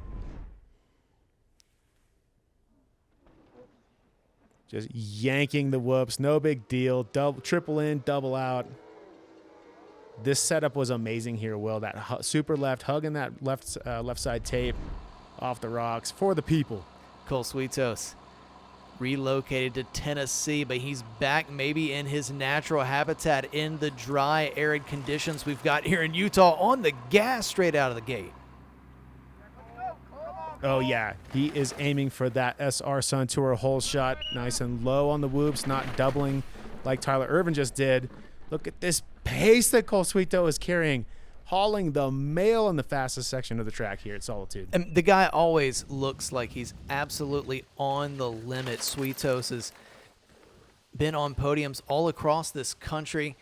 Just yanking the whoops. No big deal. Triple in, double out. This setup was amazing here, Will. That super left, hugging that left side tape off the rocks for the people.
Cole Suetos relocated to Tennessee, but he's back maybe in his natural habitat in the dry, arid conditions we've got here in Utah, on the gas straight out of the gate.
Oh, yeah. He is aiming for that SR Sun Tour hole shot. Nice and low on the whoops, not doubling like Tyler Ervin just did. Look at this pace that Cole Suetos is carrying, hauling the mail in the fastest section of the track here at Solitude.
And the guy always looks like he's absolutely on the limit. Suetos has been on podiums all across this country.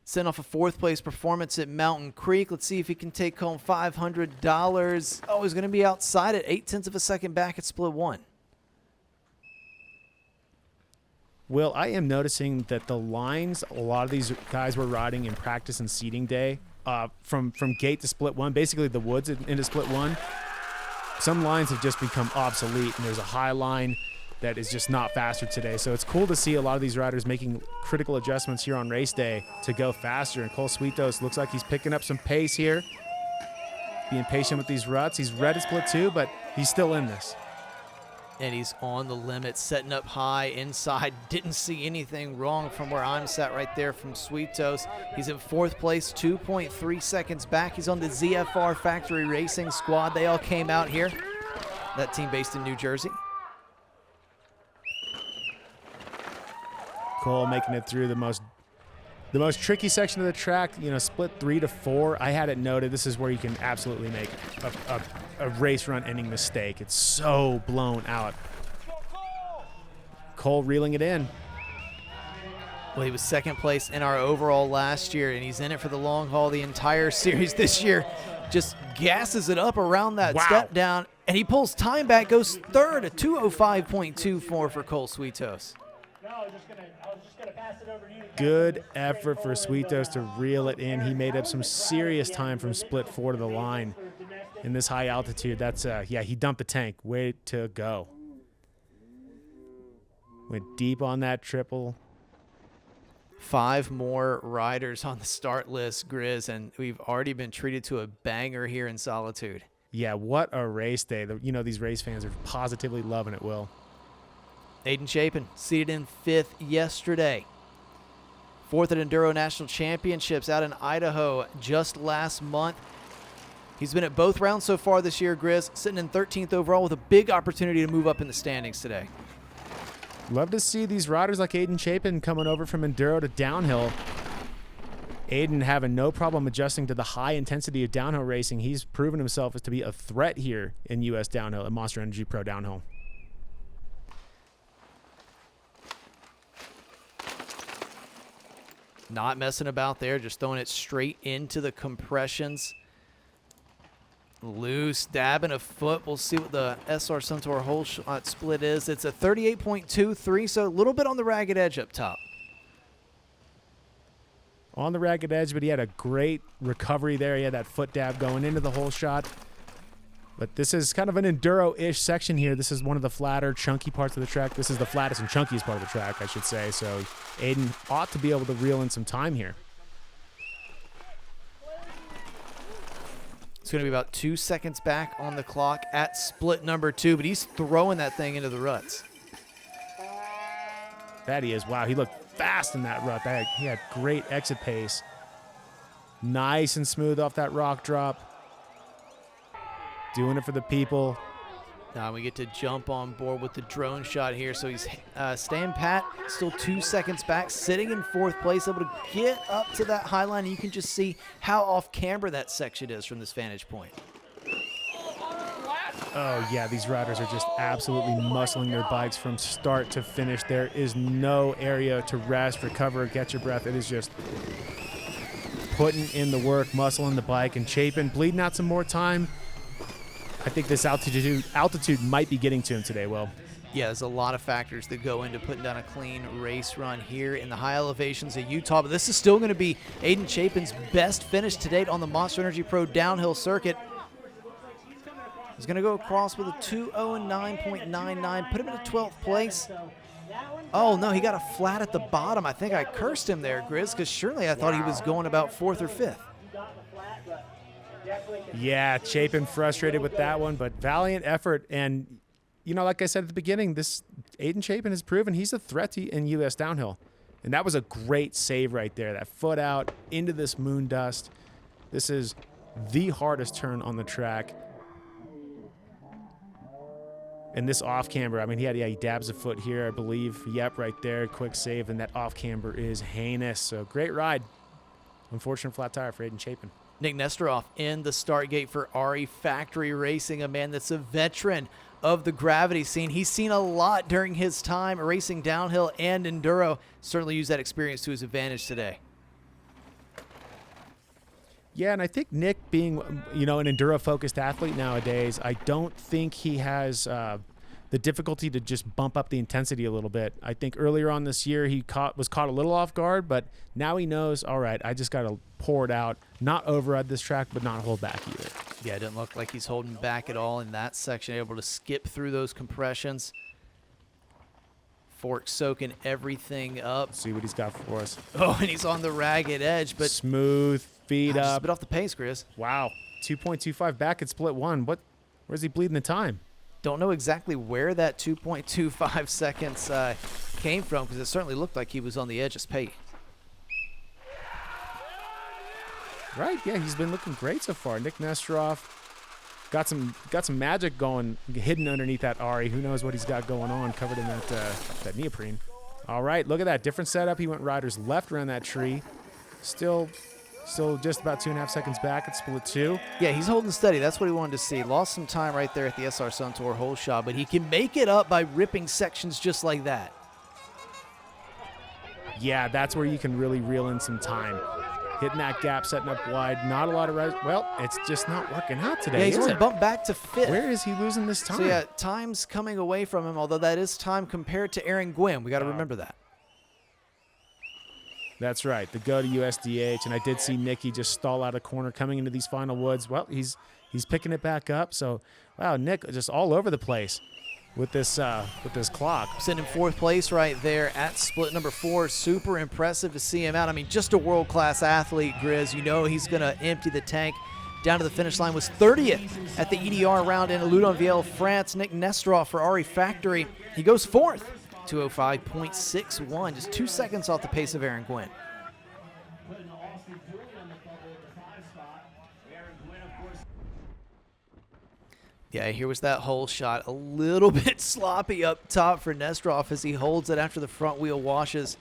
Sent off a fourth-place performance at Mountain Creek. Let's see if he can take home $500. Oh, he's going to be outside at 0.8 of a second back at split one.
Will, I am noticing that the lines a lot of these guys were riding in practice and seeding day, from gate to split one, basically the woods into split one, some lines have just become obsolete, and there's a high line that is just not faster today. So it's cool to see a lot of these riders making critical adjustments here on race day to go faster. And Cole Suetos looks like he's picking up some pace here, being patient with these ruts. He's read at split two, but he's still in this.
And he's on the limit, setting up high inside. Didn't see anything wrong from where I'm sat right there from Suetos. He's in fourth place, 2.3 seconds back. He's on the ZFR Factory Racing squad. They all came out here. That team based in New Jersey.
Cole making it through the most tricky section of the track, split 3 to 4. I had it noted. This is where you can absolutely make a race run ending mistake. It's so blown out. Cole reeling it in.
Well, he was second place in our overall last year, and he's in it for the long haul the entire series this year. Just gasses it up around that step down, and he pulls time back, goes third, a 2:05.24 for Cole Suetos.
Good effort for Suetos to reel it in. He made up some serious time from split 4 to the line in this high altitude. That's he dumped the tank. Way to go. Went deep on that triple.
5 more riders on the start list, Grizz, and we've already been treated to a banger here in Solitude.
Yeah, what a race day. These race fans are positively loving it, Will.
Aiden Chapin seated in 5th yesterday. 4th at Enduro National Championships out in Idaho just last month. He's been at both rounds so far this year, Grizz, sitting in 13th overall with a big opportunity to move up in the standings today.
Love to see these riders like Aiden Chapin coming over from Enduro to downhill. Aiden having no problem adjusting to the high intensity of downhill racing. He's proven himself as to be a threat here in U.S. downhill at Monster Energy Pro Downhill.
Not messing about there, just throwing it straight into the compressions. Loose, dabbing a foot. We'll see what the SR Suntour hole shot split is. It's a 38.23, so a little bit on the ragged edge up top.
On the ragged edge, but he had a great recovery there. He had that foot dab going into the hole shot. But this is kind of an enduro-ish section here. This is one of the flatter, chunky parts of the track. This is the flattest and chunkiest part of the track, I should say. So Aiden ought to be able to reel in some time here.
It's going to be about 2 seconds back on the clock at split number 2, but he's throwing that thing into the ruts.
That he is. Wow, he looked fast in that rut. He had great exit pace. Nice and smooth off that rock drop. Doing it for the people.
Now we get to jump on board with the drone shot here. So he's staying pat, still 2 seconds back, sitting in 4th place, able to get up to that high line. And you can just see how off camber that section is from this vantage point.
Oh, yeah, these riders are just absolutely muscling their bikes from start to finish. There is no area to rest, recover, get your breath. It is just putting in the work, muscling the bike, and Chapin bleeding out some more time. I think this altitude might be getting to him today, Will.
Yeah, there's a lot of factors that go into putting down a clean race run here in the high elevations of Utah, but this is still going to be Aiden Chapin's best finish to date on the Monster Energy Pro downhill circuit. He's going to go across with a 2:09.99, put him in a 12th place. Oh, no, he got a flat at the bottom. I think I cursed him there, Grizz, because surely I thought he was going about 4th or 5th.
Yeah, Chapin frustrated with that one, but valiant effort. And, you know, like I said at the beginning, this Aiden Chapin has proven he's a threat in U.S. downhill. And that was a great save right there. That foot out into this moon dust. This is the hardest turn on the track. And this off camber, I mean, he dabs a foot here, I believe. Yep, right there, quick save, and that off camber is heinous. So great ride. Unfortunate flat tire for Aiden Chapin.
Nick Nesteroff in the start gate for RE Factory Racing, a man that's a veteran of the gravity scene. He's seen a lot during his time racing downhill and enduro. Certainly used that experience to his advantage today.
Yeah, and I think Nick being, you know, an enduro-focused athlete nowadays, I don't think he has the difficulty to just bump up the intensity a little bit. I think earlier on this year he was caught a little off guard, but now he knows, all right, I just got to pour it out, not override this track, but not hold back either.
Yeah, it doesn't look like he's holding back at all in that section, able to skip through those compressions. Fork soaking everything up.
Let's see what he's got for us.
Oh, and he's on the ragged edge, but
smooth, feet
just
up.
a bit off the pace, Chris.
Wow, 2.25 back at split one. Where's he bleeding the time?
Don't know exactly where that 2.25 seconds came from, because it certainly looked like he was on the edge of pace.
Right, yeah, he's been looking great so far. Nick Nesteroff got some magic going, hidden underneath that RE. Who knows what he's got going on, covered in that neoprene. All right, look at that different setup. He went riders left around that tree. Still just about 2.5 seconds back at split two.
Yeah, he's holding steady. That's what he wanted to see. Lost some time right there at the SR Sun Tour hole shot, but he can make it up by ripping sections just like that.
Yeah, that's where you can really reel in some time. Hitting that gap, setting up wide. Not a lot of well, it's just not working out today.
Yeah, he's only bumped back to 5th.
Where is he losing this time?
So yeah, time's coming away from him, although that is time compared to Ervin Gwin. We got to remember that.
That's right. The go to USDH, and I did see Nicky just stall out a corner coming into these final woods. Well, he's picking it back up. So, wow, Nick just all over the place with this clock.
Sitting in 4th place right there at split number 4. Super impressive to see him out. I mean, just a world-class athlete, Grizz. You know he's going to empty the tank. Down to the finish line was 30th at the EDR round in Loudonville, France. Nick Nesteroff for RE Factory. He goes 4th. 2:05.61, just 2 seconds off the pace of Ervin Gwin. Yeah, here was that hole shot. A little bit sloppy up top for Nesteroff as he holds it after the front wheel washes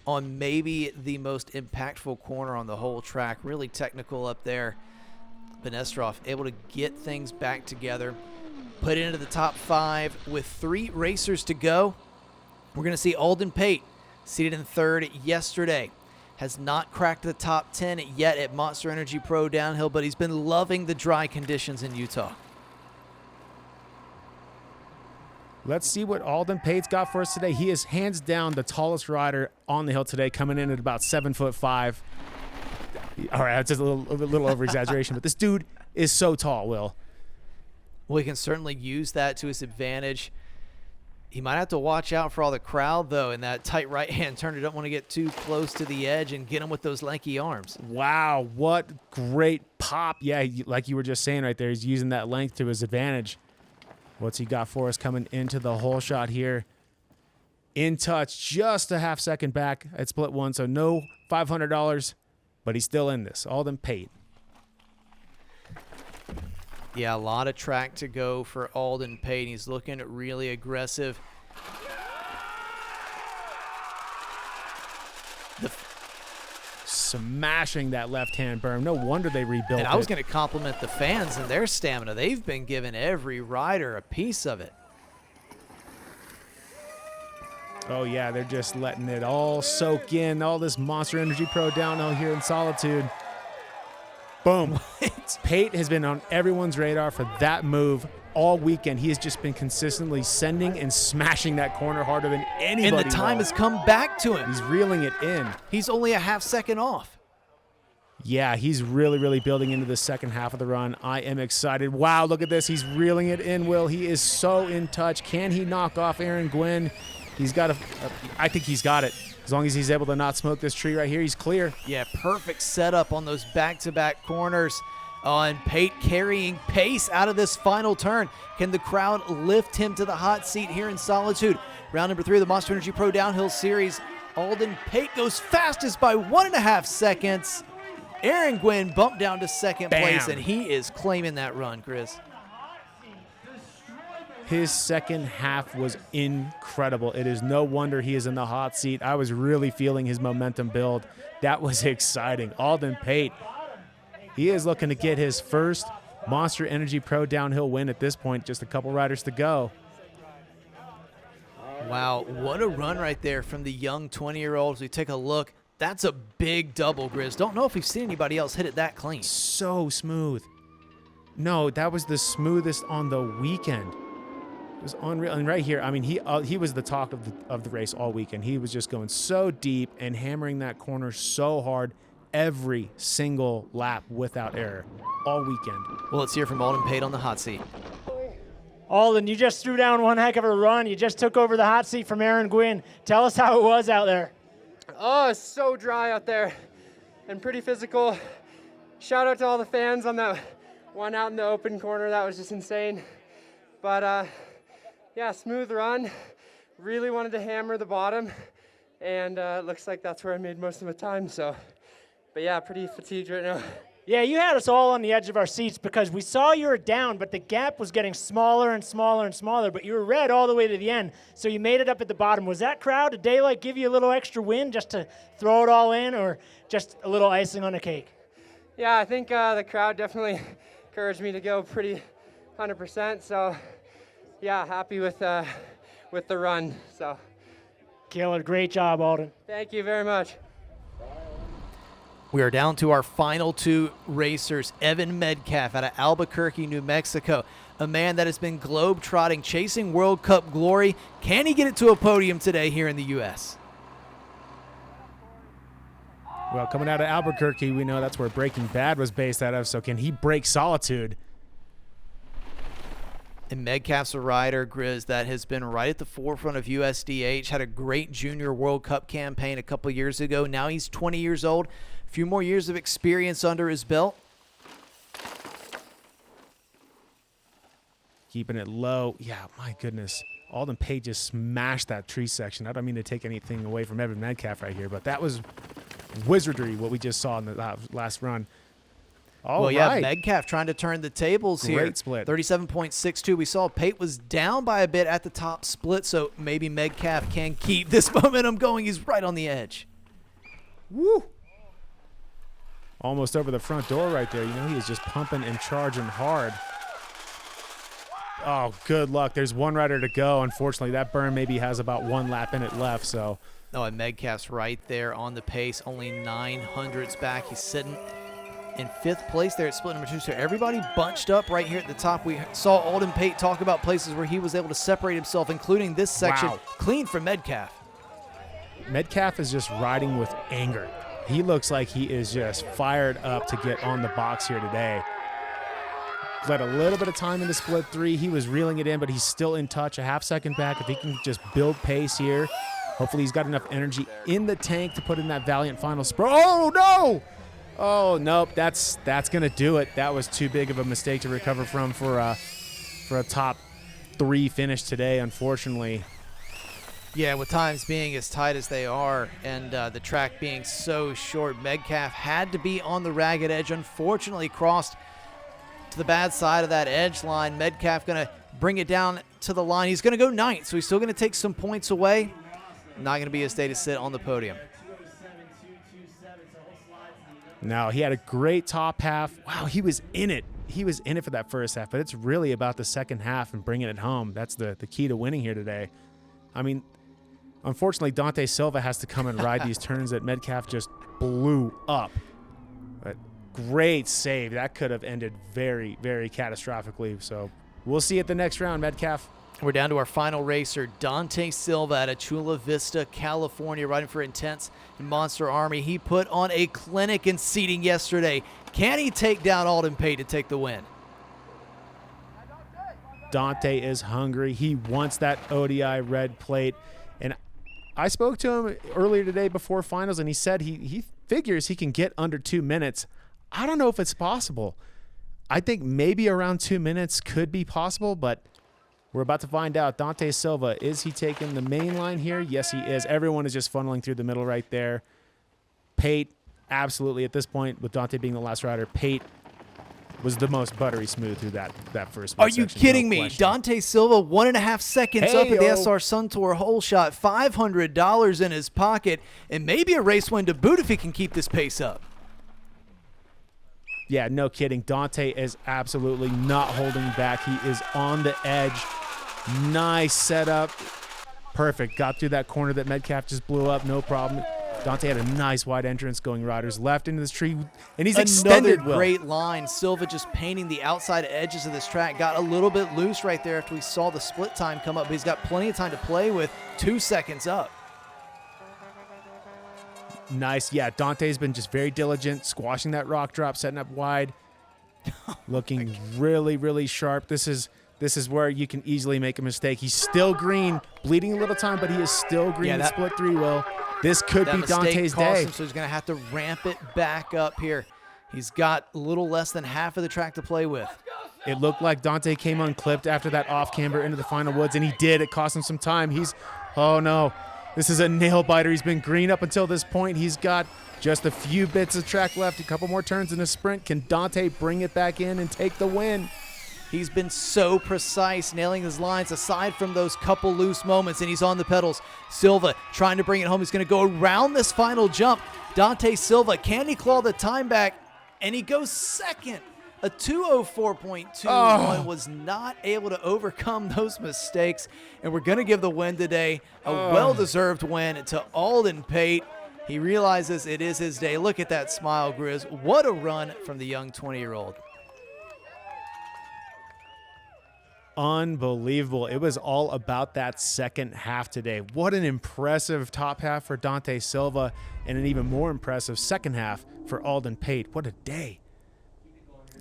on maybe the most impactful corner on the whole track. Really technical up there. But Nesteroff able to get things back together, put it into the top 5 with 3 racers to go. We're going to see Alden Pate, seated in 3rd yesterday. Has not cracked the top 10 yet at Monster Energy Pro Downhill, but he's been loving the dry conditions in Utah.
Let's see what Alden Pate's got for us today. He is hands down the tallest rider on the hill today, coming in at about 7'5". All right, that's just a little over-exaggeration, but this dude is so tall, Will.
Well, he can certainly use that to his advantage. He might have to watch out for all the crowd, though, in that tight right-hand turn. You don't want to get too close to the edge and get him with those lanky arms.
Wow, what great pop. Yeah, like you were just saying right there, he's using that length to his advantage. What's he got for us coming into the hole shot here? In touch, just a half second back at split one, so no $500, but he's still in this. Alden Pate.
Yeah, a lot of track to go for Alden Pate. He's looking really aggressive.
Smashing that left-hand berm. No wonder they rebuilt it.
And I was going to compliment the fans and their stamina. They've been giving every rider a piece of it.
Oh, yeah, they're just letting it all soak in. All this Monster Energy Pro downhill here in Solitude. Boom. Pate. Pate has been on everyone's radar for that move all weekend. He has just been consistently sending and smashing that corner harder than anybody.
And the time has come back to him.
He's reeling it in.
He's only a half second off.
Yeah, he's really, really building into the second half of the run. I am excited. Wow, look at this. He's reeling it in, Will. He is so in touch. Can he knock off Aaron Gwin? He's got I think he's got it. As long as he's able to not smoke this tree right here, he's clear.
Yeah, perfect setup on those back-to-back corners. And Pate carrying pace out of this final turn. Can the crowd lift him to the hot seat here in Solitude? Round number 3 of the Monster Energy Pro Downhill Series. Alden Pate goes fastest by 1.5 seconds. Aaron Gwin bumped down to second place, and he is claiming that run, Chris.
His second half was incredible. It is no wonder he is in the hot seat. I was really feeling his momentum build. That was exciting. Alden Pate, he is looking to get his first Monster Energy Pro Downhill win at this point. Just a couple riders to go.
Wow, what a run right there from the young 20-year-old. As we take a look, that's a big double, Grizz. Don't know if we've seen anybody else hit it that clean.
So smooth. No, that was the smoothest on the weekend. It was unreal. And right here, I mean, he was the talk of the race all weekend. He was just going so deep and hammering that corner so hard every single lap without error all weekend.
Well, let's hear from Alden Pate on the hot seat.
Alden, you just threw down one heck of a run. You just took over the hot seat from Aaron Gwin. Tell us how it was out there.
Oh, it's so dry out there and pretty physical. Shout out to all the fans on that one out in the open corner. That was just insane. But yeah, smooth run. Really wanted to hammer the bottom, and it looks like that's where I made most of my time. So, but yeah, pretty fatigued right now.
Yeah, you had us all on the edge of our seats because we saw you were down, but the gap was getting smaller and smaller and smaller, but you were red all the way to the end, so you made it up at the bottom. Was that crowd, did they give you a little extra win just to throw it all in, or just a little icing on the cake?
Yeah, I think the crowd definitely encouraged me to go pretty 100%, so yeah, happy with the run. So,
Killer, great job, Alden.
Thank you very much.
We are down to our final 2 racers. Evan Medcalf out of Albuquerque, New Mexico. A man that has been globe-trotting, chasing World Cup glory. Can he get it to a podium today here in the U.S.?
Well, coming out of Albuquerque, we know that's where Breaking Bad was based out of, so can he break Solitude?
And Medcalf's a rider, Grizz, that has been right at the forefront of USDH, had a great junior World Cup campaign a couple years ago. Now he's 20 years old, a few more years of experience under his belt.
Keeping it low. Yeah, my goodness. Alden Pate just smashed that tree section. I don't mean to take anything away from Evan Medcalf right here, but that was wizardry, what we just saw in the last run. All
well,
right.
yeah, Medcalf trying to turn the tables here.
Great split.
37.62. We saw Pate was down by a bit at the top split, so maybe Medcalf can keep this momentum going. He's right on the edge.
Woo! Almost over the front door right there. You know, he is just pumping and charging hard. Oh, good luck. There's one rider to go. Unfortunately, that berm maybe has about 1 lap in it left, so.
Oh, and Medcalf's right there on the pace, only 900s back. He's sitting in 5th place there at split number 2. So everybody bunched up right here at the top. We saw Alden Pate talk about places where he was able to separate himself, including this section.
Wow.
Clean from Medcalf.
Medcalf is just riding with anger. He looks like he is just fired up to get on the box here today. Let a little bit of time into split 3. He was reeling it in, but he's still in touch, a half second back. If he can just build pace here, hopefully he's got enough energy in the tank to put in that valiant final sprint. Oh, no! Oh, nope, that's going to do it. That was too big of a mistake to recover from for a top 3 finish today, unfortunately.
Yeah, with times being as tight as they are and the track being so short, Medcalf had to be on the ragged edge. Unfortunately, crossed to the bad side of that edge line. Medcalf going to bring it down to the line. He's going to go 9th, so he's still going to take some points away. Not going to be his day to sit on the podium.
No, he had a great top half. Wow, he was in it. He was in it for that first half, but it's really about the second half and bringing it home. That's the key to winning here today. I mean, unfortunately, Dante Silva has to come and ride these turns that Medcalf just blew up. But Great save. That could have ended very, very catastrophically. So we'll see at the next round, Medcalf.
We're down to our final racer, Dante Silva out of Chula Vista, California, riding for Intense and Monster Army. He put on a clinic in seating yesterday. Can he take down Alden Pate to take the win?
Dante is hungry. He wants that ODI Red Plate. And I spoke to him earlier today before finals, and he said he figures he can get under 2 minutes. I don't know if it's possible. I think maybe around 2 minutes could be possible, but we're about to find out. Dante Silva, is he taking the main line here? Yes, he is. Everyone is just funneling through the middle right there. Pate, absolutely, at this point, with Dante being the last rider, Pate was the most buttery smooth through that first
Are you
section,
kidding
no
me?
question.
Dante Silva, 1.5 seconds up at the SR Sun Tour hole shot, $500 in his pocket, and maybe a race win to boot if he can keep this pace up.
Yeah, no kidding. Dante is absolutely not holding back. He is on the edge. Nice setup. Perfect. Got through that corner that Medcalf just blew up. No problem. Dante had a nice wide entrance going riders left into this tree, and he's extended.
Another great line. Silva just painting the outside edges of this track. Got a little bit loose right there after we saw the split time come up, but he's got plenty of time to play with. 2 seconds up.
Nice. Yeah, Dante's been just very diligent, squashing that rock drop, setting up wide, looking really, really sharp. This is where you can easily make a mistake. He's still green, bleeding a little time, but he is still green. The split 3-wheel. This could be Dante's day.
So he's going to have to ramp it back up here. He's got a little less than half of the track to play with.
It looked like Dante came unclipped after that off camber into the final woods, and he did. It cost him some time. Oh no, this is a nail biter. He's been green up until this point. He's got just a few bits of track left, a couple more turns in a sprint. Can Dante bring it back in and take the win?
He's been so precise, nailing his lines aside from those couple loose moments, and he's on the pedals. Silva trying to bring it home. He's going to go around this final jump. Dante Silva, can he claw the time back? And he goes second. A 2:04.21 was not able to overcome those mistakes, and we're going to give the win today, a well-deserved win to Alden Pate. He realizes it is his day. Look at that smile, Grizz. What a run from the young 20-year-old.
Unbelievable. It was all about that second half today. What an impressive top half for Dante Silva, and an even more impressive second half for Alden Pate. What a day.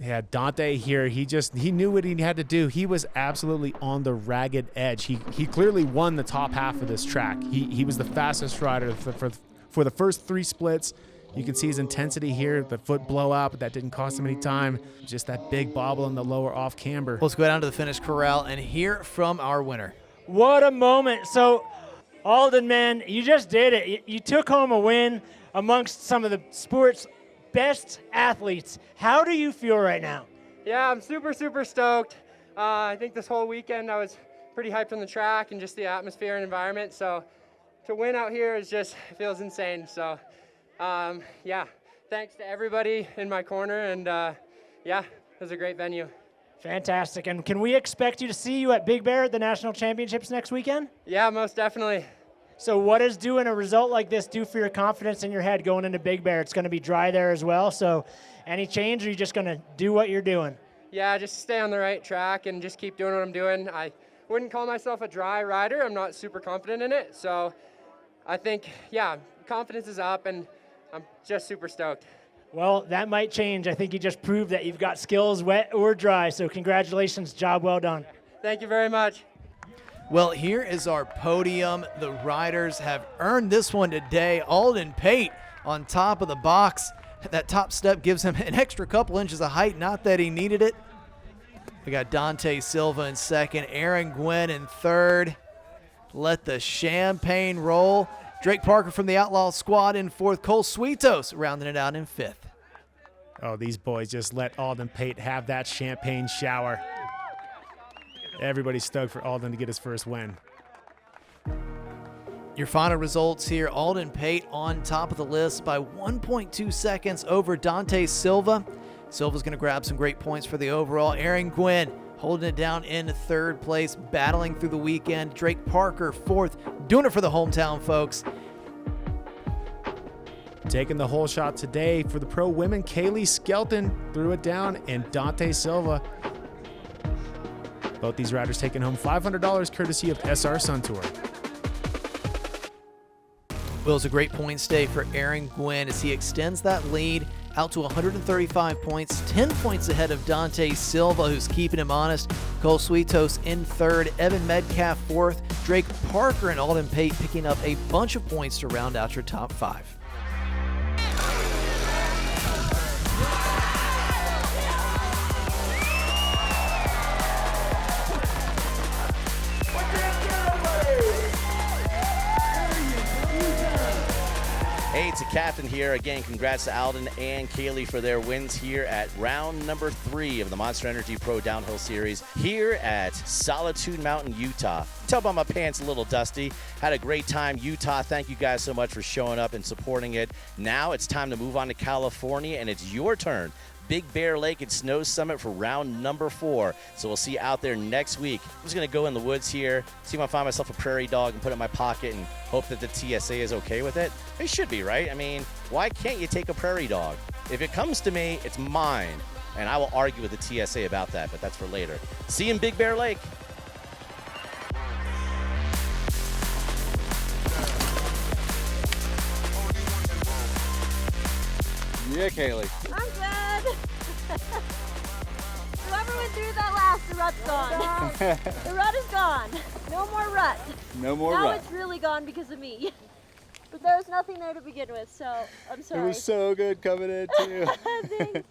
Yeah, Dante here, he knew what he had to do. He was absolutely on the ragged edge. He clearly won the top half of this track. He was the fastest rider for the first 3 splits. You can see his intensity here, the foot blowout, but that didn't cost him any time. Just that big bobble in the lower off camber.
Let's go down to the finish corral and hear from our winner.
What a moment. So, Alden, man, you just did it. You took home a win amongst some of the sport's best athletes. How do you feel right now?
Yeah, I'm super, super stoked. I think this whole weekend I was pretty hyped on the track and just the atmosphere and environment. So to win out here it feels insane. So yeah, thanks to everybody in my corner, and yeah, it was a great venue.
Fantastic. And can we expect you to see you at Big Bear at the National Championships next weekend?
Yeah, most definitely.
So what does doing a result like this do for your confidence in your head going into Big Bear? It's going to be dry there as well, so any change, or are you just going to do what you're doing?
Yeah, just stay on the right track and just keep doing what I'm doing. I wouldn't call myself a dry rider. I'm not super confident in it, so I think, yeah, confidence is up, and I'm just super stoked.
Well, that might change. I think you just proved that you've got skills, wet or dry, so congratulations. Job well done.
Thank you very much.
Well, here is our podium. The riders have earned this one today. Alden Pate on top of the box. That top step gives him an extra couple inches of height, not that he needed it. We got Dante Silva in second, Aaron Gwin in third. Let the champagne roll. Drake Parker from the Outlaw Squad in fourth. Cole Suetos rounding it out in fifth.
Oh, these boys just let Alden Pate have that champagne shower. Everybody's stoked for Alden to get his first win.
Your final results here. Alden Pate on top of the list by 1.2 seconds over Dante Silva. Silva's going to grab some great points for the overall. Aaron Gwin holding it down in third place, battling through the weekend. Drake Parker fourth, doing it for the hometown folks.
Taking the whole shot today for the pro women, Kallie Skelton threw it down, and Dante Silva. Both these riders taking home $500 courtesy of SR Sun Tour.
Well, it's a great points day for Ervin Gwin as he extends that lead out to 135 points, 10 points ahead of Dante Silva, who's keeping him honest. Cole Suetos in third, Evan Medcalf fourth, Drake Parker and Alden Pate picking up a bunch of points to round out your top 5.
Hey, it's a captain here. Again, congrats to Alden and Kailey for their wins here at round number 3 of the Monster Energy Pro Downhill Series here at Solitude Mountain, Utah. Tell by my pants a little dusty. Had a great time, Utah. Thank you guys so much for showing up and supporting it. Now it's time to move on to California, and it's your turn. Big Bear Lake and Snow Summit for round number 4. So we'll see you out there next week. I'm just going to go in the woods here, see if I find myself a prairie dog and put it in my pocket and hope that the TSA is okay with it. They should be, right? I mean, why can't you take a prairie dog? If it comes to me, it's mine. And I will argue with the TSA about that, but that's for later. See you in Big Bear Lake.
Yeah, Kailey.
I'm good. Whoever went through that last, the rut's gone. The rut is gone. No more rut.
No more
now
rut.
It's really gone because of me. But there was nothing there to begin with, so I'm sorry.
It was so good coming in, too.
Thanks.